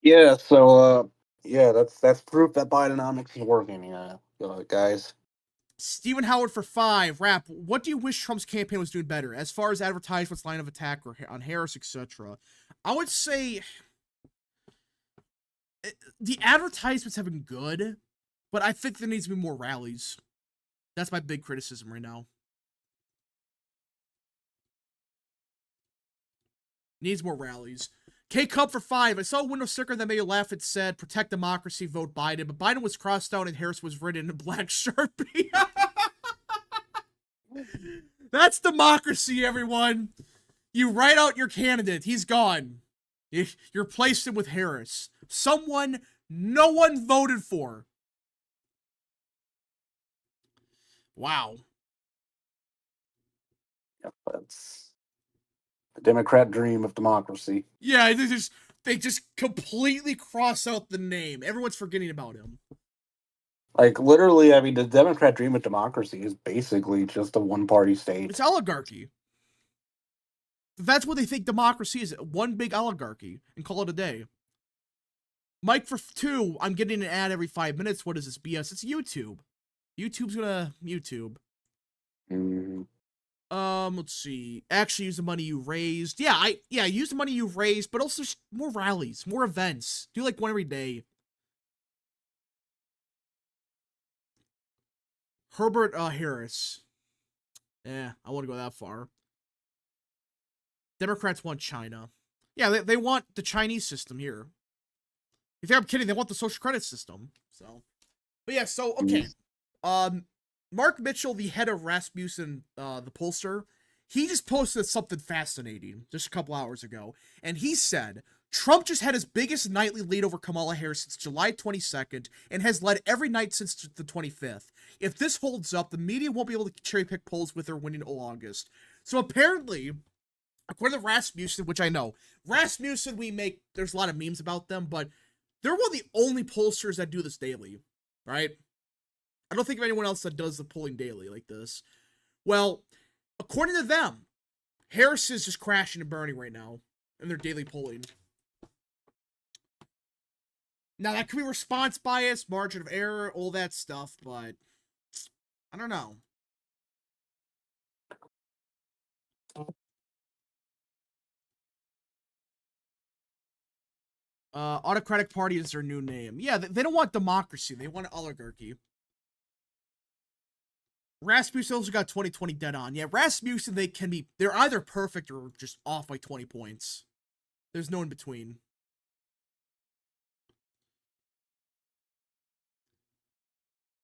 Yeah, so yeah, that's proof that Bidenomics is working, guys. Stephen Howard for 5. Rap, what do you wish Trump's campaign was doing better as far as advertisements, line of attack, or on Harris, etc.? I would say the advertisements have been good, but I think there needs to be more rallies. That's my big criticism right now. Needs more rallies. K-Cup for 5. I saw a window sticker that made you laugh. It said, protect democracy, vote Biden. But Biden was crossed out and Harris was written in black Sharpie. That's democracy, everyone. You write out your candidate. He's gone. You replaced him with Harris. Someone no one voted for. Wow. Yep, that's the Democrat dream of democracy. Yeah, they just completely cross out the name. Everyone's forgetting about him. Like, literally, I mean, the Democrat dream of democracy is basically just a one-party state. It's oligarchy. That's what they think democracy is. One big oligarchy. And call it a day. Mike for 2. I'm getting an ad every 5 minutes. What is this BS? It's YouTube. YouTube's gonna YouTube. Let's see. Actually use the money you raised. Yeah, use the money you've raised, but also more rallies, more events. Do like one every day. Herbert Harris. Yeah, I wouldn't go that far. Democrats want China. Yeah, they want the Chinese system here. If I'm kidding, they want the social credit system. So, but yeah, so okay. Mark Mitchell, the head of Rasmussen, the pollster, he just posted something fascinating just a couple hours ago, and he said Trump just had his biggest nightly lead over Kamala Harris since July 22nd and has led every night since the 25th. If this holds up, the media won't be able to cherry pick polls with her winning in August. So apparently, according to Rasmussen, which I know, Rasmussen, there's a lot of memes about them, but they're one of the only pollsters that do this daily, right? I don't think of anyone else that does the polling daily like this. Well, according to them, Harris is just crashing and burning right now in their daily polling. Now, that could be response bias, margin of error, all that stuff, but I don't know. Autocratic Party is their new name. Yeah, they don't want democracy. They want oligarchy. Rasmussen also got 2020 dead on. Yeah, Rasmussen, they're either perfect or just off by 20 points. There's no in between.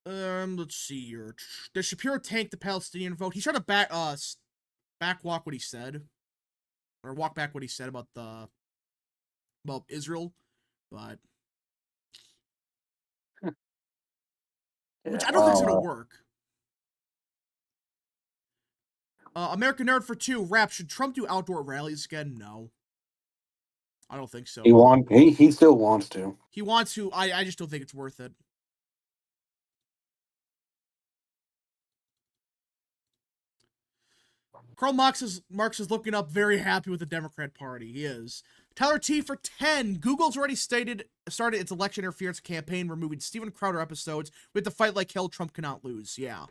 Let's see here. Does Shapiro tank the Palestinian vote? He's trying to backwalk what he said. Or walk back what he said about Israel. But which I don't think is gonna work. American Nerd for 2. Rap, should Trump do outdoor rallies again? No. I don't think so. He still wants to. He wants to. I just don't think it's worth it. Karl Marx is looking up very happy with the Democrat Party. He is. Tyler T for 10. Google's already started its election interference campaign, removing Steven Crowder episodes with the fight like hell Trump cannot lose. Yeah.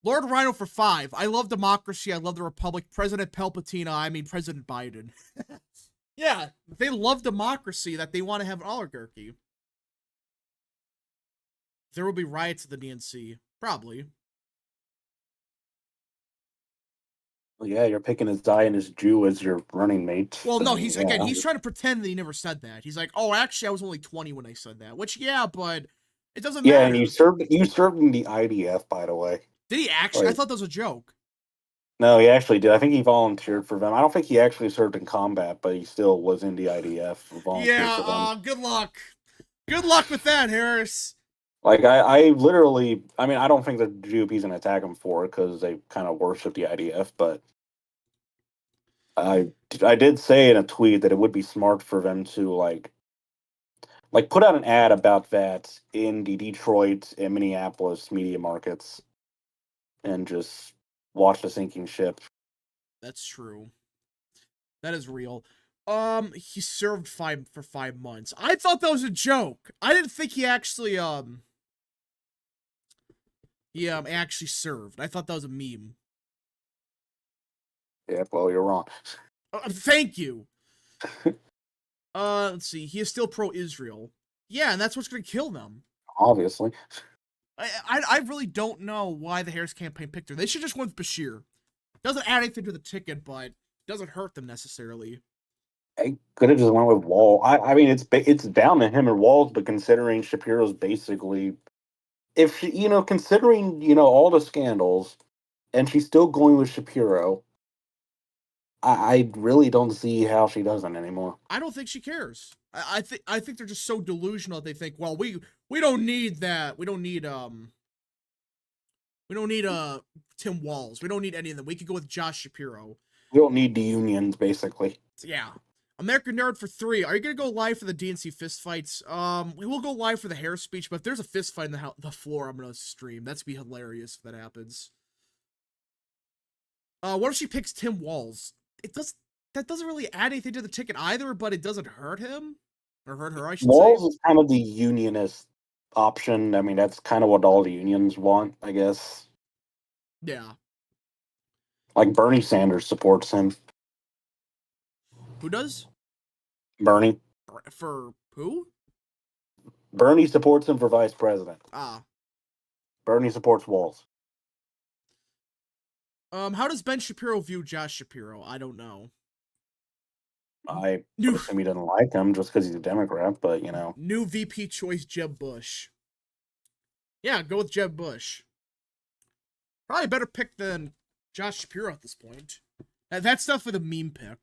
Lord Rhino for 5. I love democracy. I love the Republic. President Palpatine. I mean President Biden. Yeah, they love democracy that they want to have an oligarchy. There will be riots at the DNC. Probably. Well, yeah, you're picking a Zionist Jew as your running mate. Well, no, he's trying to pretend that he never said that. He's like, oh, actually, I was only 20 when I said that. Which, yeah, but it doesn't matter. Yeah, and you served in the IDF, by the way. Did he actually? I thought that was a joke. No, he actually did. I think he volunteered for them. I don't think he actually served in combat, but he still was in the IDF. Yeah, good luck. Good luck with that, Harris. Like I literally, I mean, I don't think the GOP's gonna attack him for it because they kind of worship the IDF. But I did say in a tweet that it would be smart for them to like put out an ad about that in the Detroit and Minneapolis media markets, and just watch the sinking ship. That's true. That is real. He served for 5 months. I thought that was a joke. I didn't think he actually actually served. I thought that was a meme. Yeah, well, you're wrong. Thank you. Let's see. He is still pro-Israel. Yeah, and that's what's gonna kill them. Obviously. I really don't know why the Harris campaign picked her. They should just went with Bashir. Doesn't add anything to the ticket, but doesn't hurt them necessarily. I could have just went with Wall. I mean, it's down to him and Walls, but considering Shapiro's basically, if she, considering all the scandals, and she's still going with Shapiro, I really don't see how she doesn't anymore. I don't think she cares. I think they're just so delusional that they think, well, we don't need that. We don't need Tim Walz. We don't need any of them. We could go with Josh Shapiro. We don't need the unions, basically. So, yeah. American Nerd for 3. Are you gonna go live for the DNC fistfights? We will go live for the Harris speech, but if there's a fistfight in the floor, I'm gonna stream. That's be hilarious if that happens. What if she picks Tim Walz? That doesn't really add anything to the ticket either, but it doesn't hurt him. Or hurt her, I should Walls say. is kind of the unionist option. I mean, that's kind of what all the unions want, I guess. Yeah. Like Bernie Sanders supports him. Who does? Bernie. For who? Bernie supports him for vice president. Ah. Bernie supports Walz. How does Ben Shapiro view Josh Shapiro? I don't know. I assume he doesn't like him just because he's a Democrat, but New VP choice, Jeb Bush. Yeah, go with Jeb Bush. Probably a better pick than Josh Shapiro at this point. That's definitely the meme pick.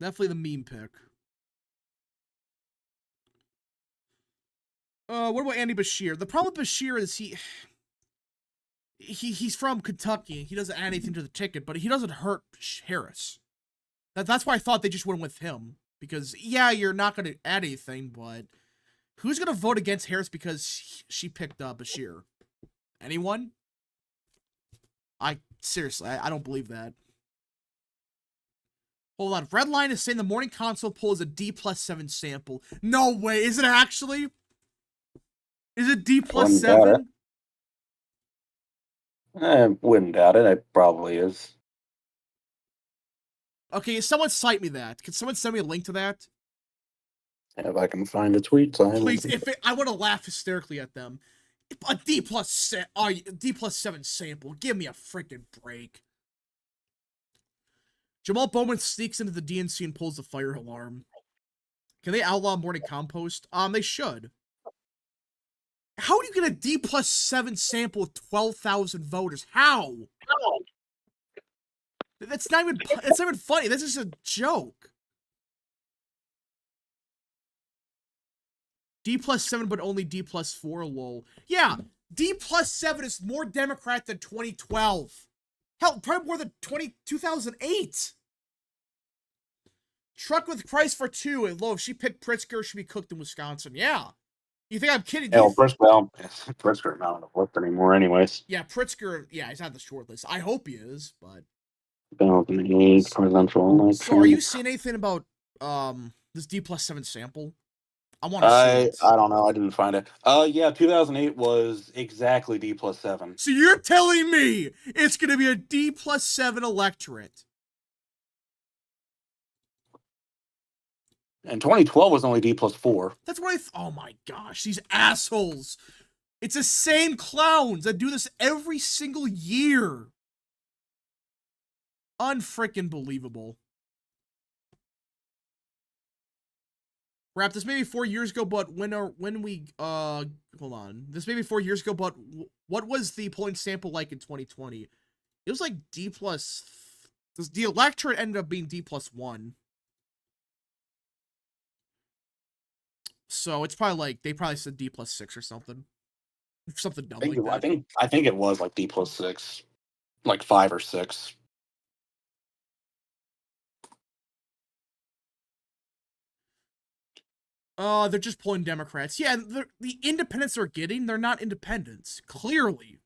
Definitely the meme pick. What about Andy Bashir? The problem with Bashir is he's from Kentucky. He doesn't add anything to the ticket, but he doesn't hurt Harris. That's why I thought they just went with him. Because, yeah, you're not going to add anything, but who's going to vote against Harris because she picked up Bashir? Anyone? Seriously, I don't believe that. Hold on. Redline is saying the morning console poll is a D+7 sample. No way. Is it actually? Is it D+7? I wouldn't doubt it. It probably is. Okay, someone cite me that. Can someone send me a link to that? If I can find the tweets, Please, I want to laugh hysterically at them. A D+7 sample. Give me a freaking break. Jamal Bowman sneaks into the DNC and pulls the fire alarm. Can they outlaw morning compost? They should. How do you get a D+7 sample with 12,000 voters? How? That's not even funny. That's just a joke. D+7, but only D+4, lol. Yeah, D+7 is more Democrat than 2012. Hell, probably more than 2008. Truck with Price for 2. And low, if she picked Pritzker, she'd be cooked in Wisconsin. Yeah. You think I'm kidding? Pritzker not on the list anymore, anyways. Yeah, Pritzker, yeah, he's on the short list. I hope he is, but. 2008 presidential election. So, are you seeing anything about this D+7 sample? I want to see it. I don't know. I didn't find it. Yeah, 2008 was exactly D+7. So you're telling me it's going to be a D+7 electorate? And 2012 was only D+4. That's what oh my gosh, these assholes. It's the same clowns that do this every single year. Unfreaking believable. Rap, this may be 4 years ago, but when we, hold on. This may be 4 years ago, but what was the polling sample like in 2020? It was like D+, the electorate ended up being D+1. So it's probably like they probably said D+6 or something. Something dumb like I that. think it was like D+6, like 5 or 6. They're just pulling Democrats. Yeah, the independents they're getting, they're not independents. Clearly.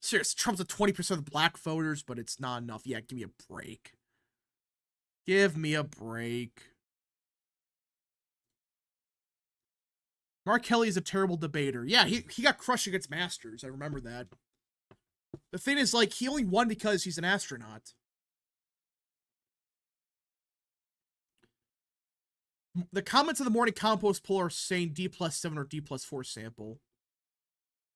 Serious, Trump's at 20% of the black voters, but it's not enough. Yeah, give me a break. Give me a break. Mark Kelly is a terrible debater. Yeah, he got crushed against Masters. I remember that. The thing is, like, he only won because he's an astronaut. The comments of the morning compost poll are saying D+7 or D+4 sample.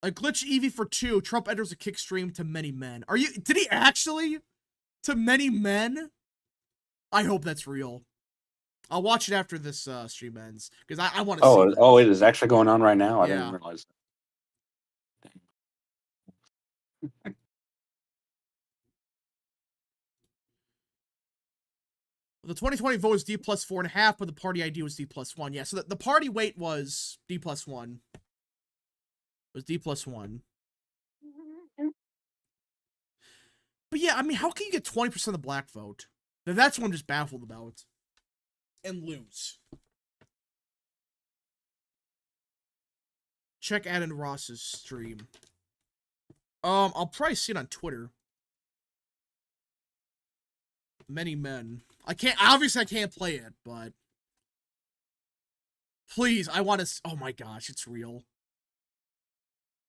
A glitch EV for 2. Trump enters a kick stream to many men. Did he actually? To many men? I hope that's real. I'll watch it after this stream ends. Because I want to see that. Oh, it is actually going on right now? I Yeah. didn't realize that. The 2020 vote was D+4.5, but the party ID was D+1. Yeah, so the party weight was D+1. It was D+1. But yeah, I mean, how can you get 20% of the black vote? That's what I'm just baffled about. And lose. Check Adam Ross's stream. I'll probably see it on Twitter. Many men. Obviously I can't play it, but please, I want to, oh my gosh, it's real.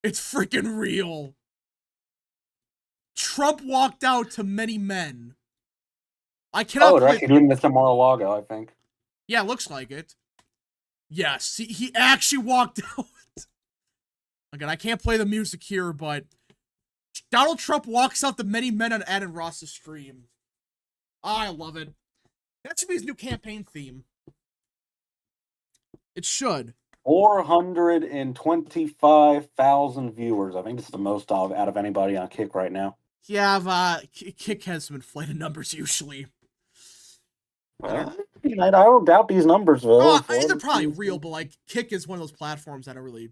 It's freaking real. Trump walked out to many men. I cannot they're actually doing this in Mar-a-Lago, I think. Yeah, looks like it. Yes, he actually walked out. Again, I can't play the music here, but Donald Trump walks out to many men on Adam Ross's stream. I love it. That should be his new campaign theme. It should. 425,000 viewers. I think this is the most out of anybody on Kick right now. Yeah, Kick has some inflated numbers usually. I don't doubt these numbers, though. They're probably real, but like Kick is one of those platforms that you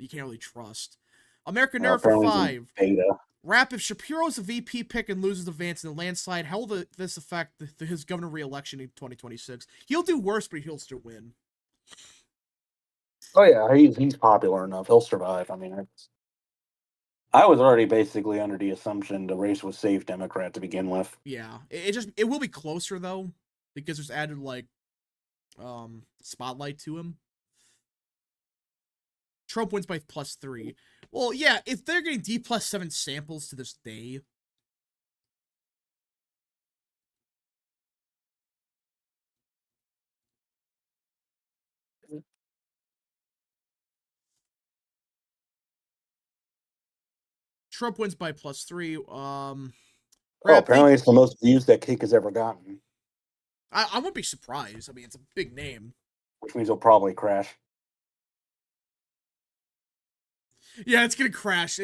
can't really trust. American Nerd for 5. Beta. Rap, if Shapiro's a VP pick and loses the Vance in the landslide, how will this affect his governor re-election in 2026? He'll do worse, but he'll still win. Oh yeah, he's popular enough. He'll survive. I mean, I was already basically under the assumption the race was safe Democrat to begin with. Yeah, it will be closer though, because there's added like spotlight to him. Trump wins by +3. Well, yeah, if they're getting D+7 samples to this day. Trump wins by +3. Apparently it's the most views that Kick has ever gotten. I wouldn't be surprised. I mean, it's a big name. Which means it'll probably crash. Yeah, it's gonna crash.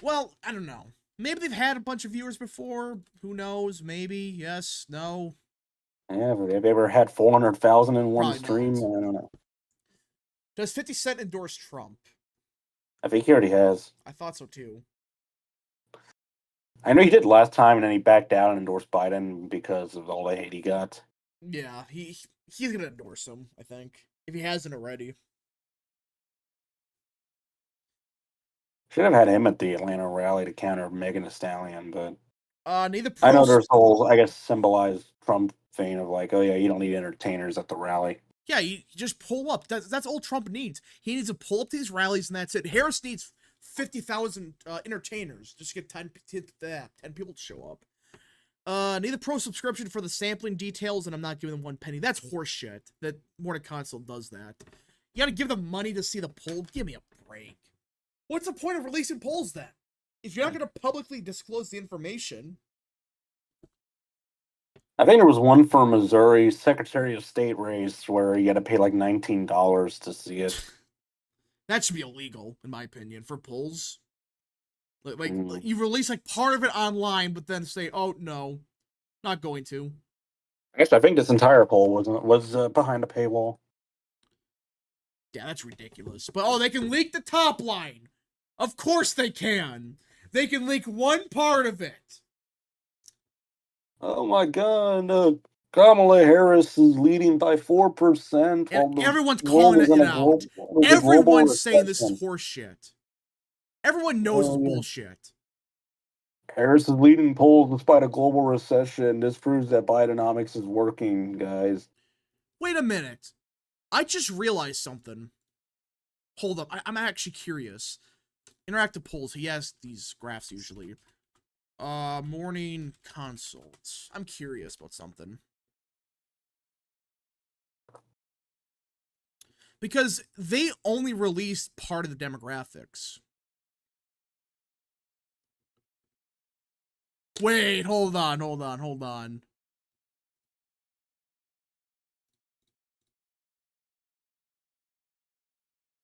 Well, I don't know. Maybe they've had a bunch of viewers before. Who knows? Maybe. Yes. No. Yeah, have they ever had 400,000 in one Probably stream? not. I don't know. Does 50 Cent endorse Trump? I think he already has. I thought so too. I know he did last time, and then he backed out and endorsed Biden because of all the hate he got. Yeah, he's gonna endorse him, I think, if he hasn't already. Should have had him at the Atlanta rally to counter Megan Thee Stallion, but neither. I know there's whole, I guess, symbolized Trump thing of like, oh yeah, you don't need entertainers at the rally. Yeah, you just pull up. That's all Trump needs. He needs to pull up these rallies, and that's it. Harris needs 50,000 entertainers just to get 10 people to show up. Need a pro subscription for the sampling details, and I'm not giving them 1 penny. That's horseshit. That Morning Console does that. You gotta give them money to see the poll. Give me a break. What's the point of releasing polls then? If you're not gonna publicly disclose the information. I think there was one for Missouri Secretary of State race where you had to pay like $19 to see it. That should be illegal, in my opinion, for polls. Like you release like part of it online, but then say, "Oh no, not going to." I think this entire poll was behind a paywall. Yeah, that's ridiculous. But, oh, they can leak the top line. Of course they can. They can leak one part of it. Oh my God! Kamala Harris is leading by 4%. And While the everyone's world calling is it in out. there's a global Everyone's saying this is recession. horseshit. Everyone knows it's Oh, yeah. bullshit. Harris is leading polls despite a global recession. This proves that Bidenomics is working, guys. Wait a minute. I just realized something. Hold up. I'm actually curious. Interactive polls. He has these graphs usually. Morning consults. I'm curious about something. Because they only released part of the demographics. Wait, hold on.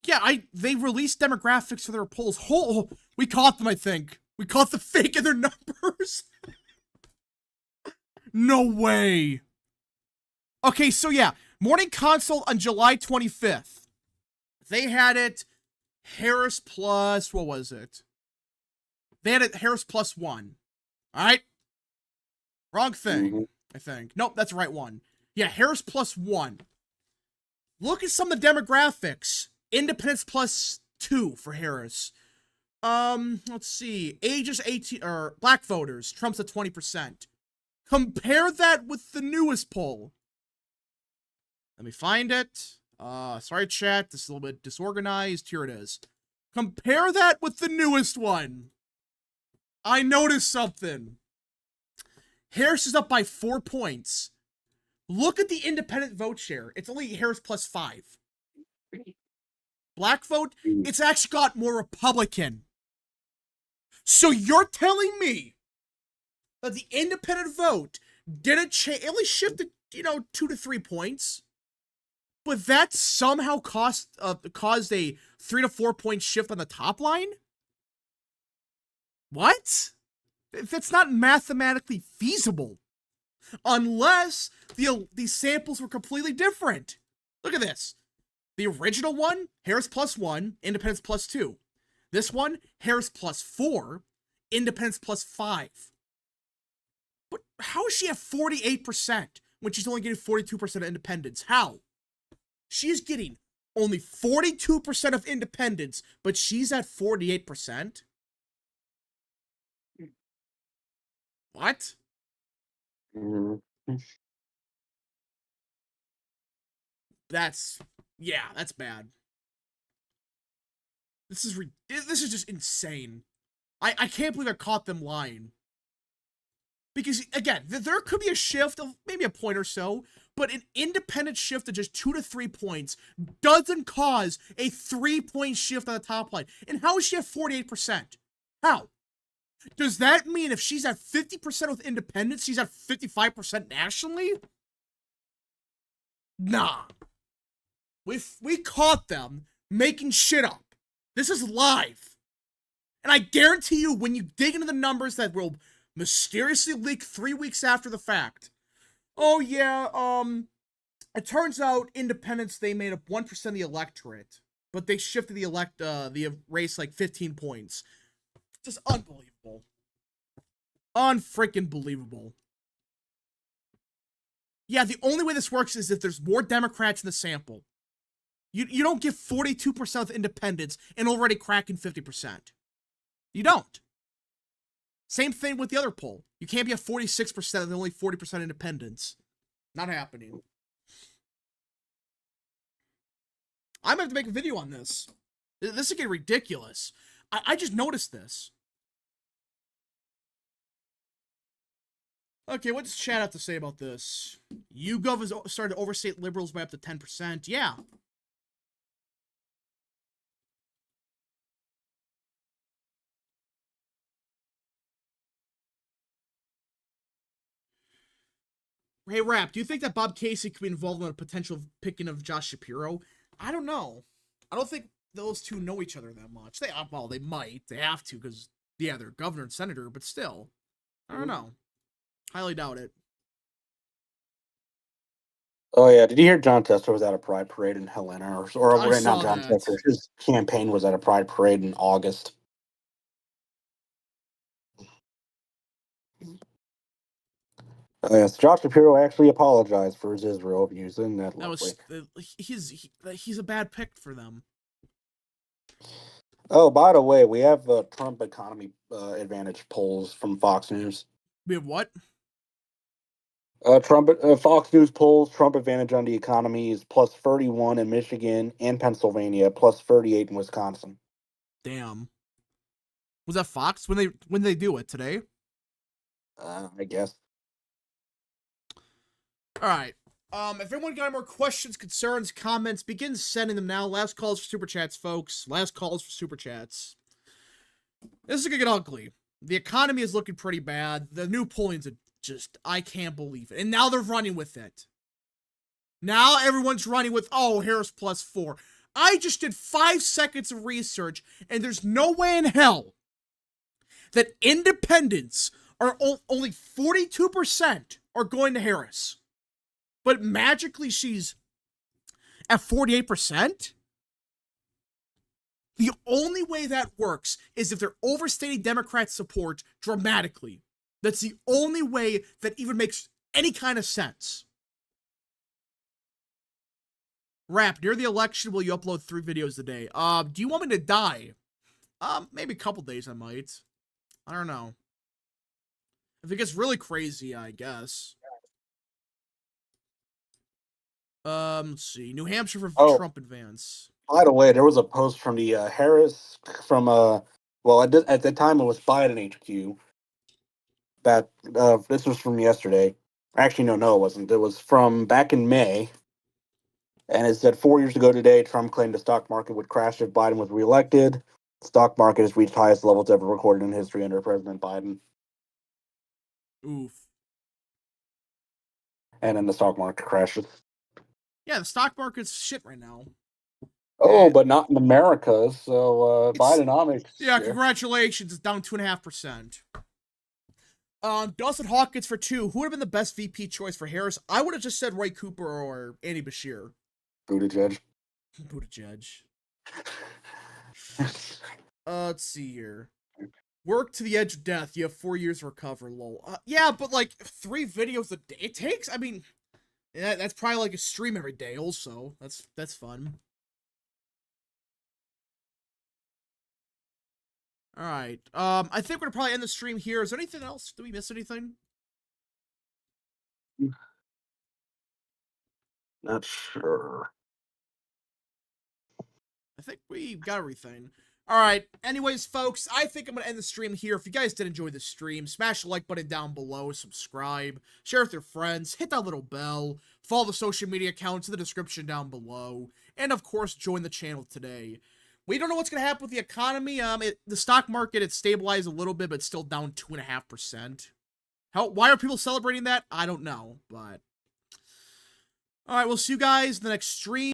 Yeah, they released demographics for their polls. We caught them, I think. We caught the fake in their numbers. No way. Okay, so yeah, morning consult on July 25th. They had it Harris plus, what was it? They had it Harris plus 1. All right? Wrong thing, I think. Nope, that's the right one. Yeah, Harris plus 1. Look at some of the demographics. Independents plus 2 for Harris. Let's see. Ages 18, or black voters. Trump's at 20%. Compare that with the newest poll. Let me find it. Sorry, chat. This is a little bit disorganized. Here it is. Compare that with the newest one. I noticed something. Harris is up by 4 points. Look at the independent vote share. It's only Harris plus 5. Black vote, it's actually got more Republican. So you're telling me that the independent vote didn't change, it only shifted, 2 to 3 points, but that somehow caused a 3 to 4 point shift on the top line? What? That's not mathematically feasible. Unless these samples were completely different. Look at this. The original one, Harris plus 1, Independents plus 2. This one, Harris plus 4, Independents plus 5. But how is she at 48% when she's only getting 42% of independents? How? She's getting only 42% of independents, but she's at 48%? What? That's bad. This is just insane. I can't believe I caught them lying. Because, again, there could be a shift of maybe a point or so, but an independent shift of just 2 to 3 points doesn't cause a 3-point shift on the top line. And how is she at 48%? How? Does that mean if she's at 50% with independents, she's at 55% nationally? Nah. We caught them making shit up. This is live. And I guarantee you, when you dig into the numbers that will mysteriously leak 3 weeks after the fact, oh yeah, it turns out independents, they made up 1% of the electorate, but they shifted the race like 15 points. Just unbelievable. Unfreaking believable. Yeah, the only way this works is if there's more Democrats in the sample. You don't get 42% of independents and already cracking 50%. You don't. Same thing with the other poll. You can't be at 46% and only 40% independents. Not happening. I'm going to have to make a video on this. This is getting ridiculous. I just noticed this. Okay, what does chat have to say about this? YouGov has started to overstate liberals by up to 10%. Yeah. Hey, Rap, do you think that Bob Casey could be involved in a potential picking of Josh Shapiro? I don't know. I don't think those two know each other that much. Well, they might. They have to because, yeah, they're governor and senator, but still. I don't know. Highly doubt it. Oh yeah, did you hear John Tester was at a Pride parade in Helena, or I right now saw John that. Tester, his campaign was at a Pride parade in August. Yes, Josh Shapiro actually apologized for his Israel views, isn't that That lovely? was he's a bad pick for them. Oh, by the way, we have Trump economy advantage polls from Fox News. We have what? Fox News polls Trump advantage on the economy is plus 31 in Michigan and Pennsylvania, plus 38 in Wisconsin. Damn. Was that Fox when they do it today? I guess. All right. If anyone got any more questions, concerns, comments, begin sending them now. Last calls for super chats, folks. Last calls for super chats. This is gonna get ugly. The economy is looking pretty bad. The new polling's just, I can't believe it. And now they're running with it. Now everyone's running with, oh, Harris plus 4. I just did 5 seconds of research, and there's no way in hell that independents are only 42% are going to Harris. But magically she's at 48%? The only way that works is if they're overstating Democrat support dramatically. That's the only way that even makes any kind of sense. Rap, near the election, will you upload 3 videos a day? Do you want me to die? Maybe a couple days I might. I don't know. If it gets really crazy, I guess. Let's see. New Hampshire for Trump advance. By the way, there was a post from the Harris from well, at the time it was Biden HQ. That this was from yesterday. Actually, no, it wasn't. It was from back in May, and it said 4 years ago today, Trump claimed the stock market would crash if Biden was reelected. The stock market has reached highest levels ever recorded in history under President Biden. Oof. And then the stock market crashes. Yeah, the stock market's shit right now. Oh, but not in America. So Bidenomics. Yeah, congratulations. It's down 2.5%. Dustin Hawkins for 2. Who would have been the best VP choice for Harris? I would have just said Roy Cooper or Andy Bashir. Buttigieg. Let's see here. Work to the edge of death. You have 4 years to recover, lol. Yeah, but like 3 videos a day. It takes, I mean, yeah, that's probably like a stream every day also. That's fun. All right. I think we're gonna probably end the stream here. Is there anything else? Did we miss anything? Not sure. I think we got everything. All right. Anyways, folks, I think I'm going to end the stream here. If you guys did enjoy the stream, smash the like button down below, subscribe, share with your friends, hit that little bell, follow the social media accounts in the description down below, and of course, join the channel today. We don't know what's going to happen with the economy. The stock market, it's stabilized a little bit, but it's still down 2.5%. Why are people celebrating that? I don't know, but... All right, we'll see you guys in the next stream.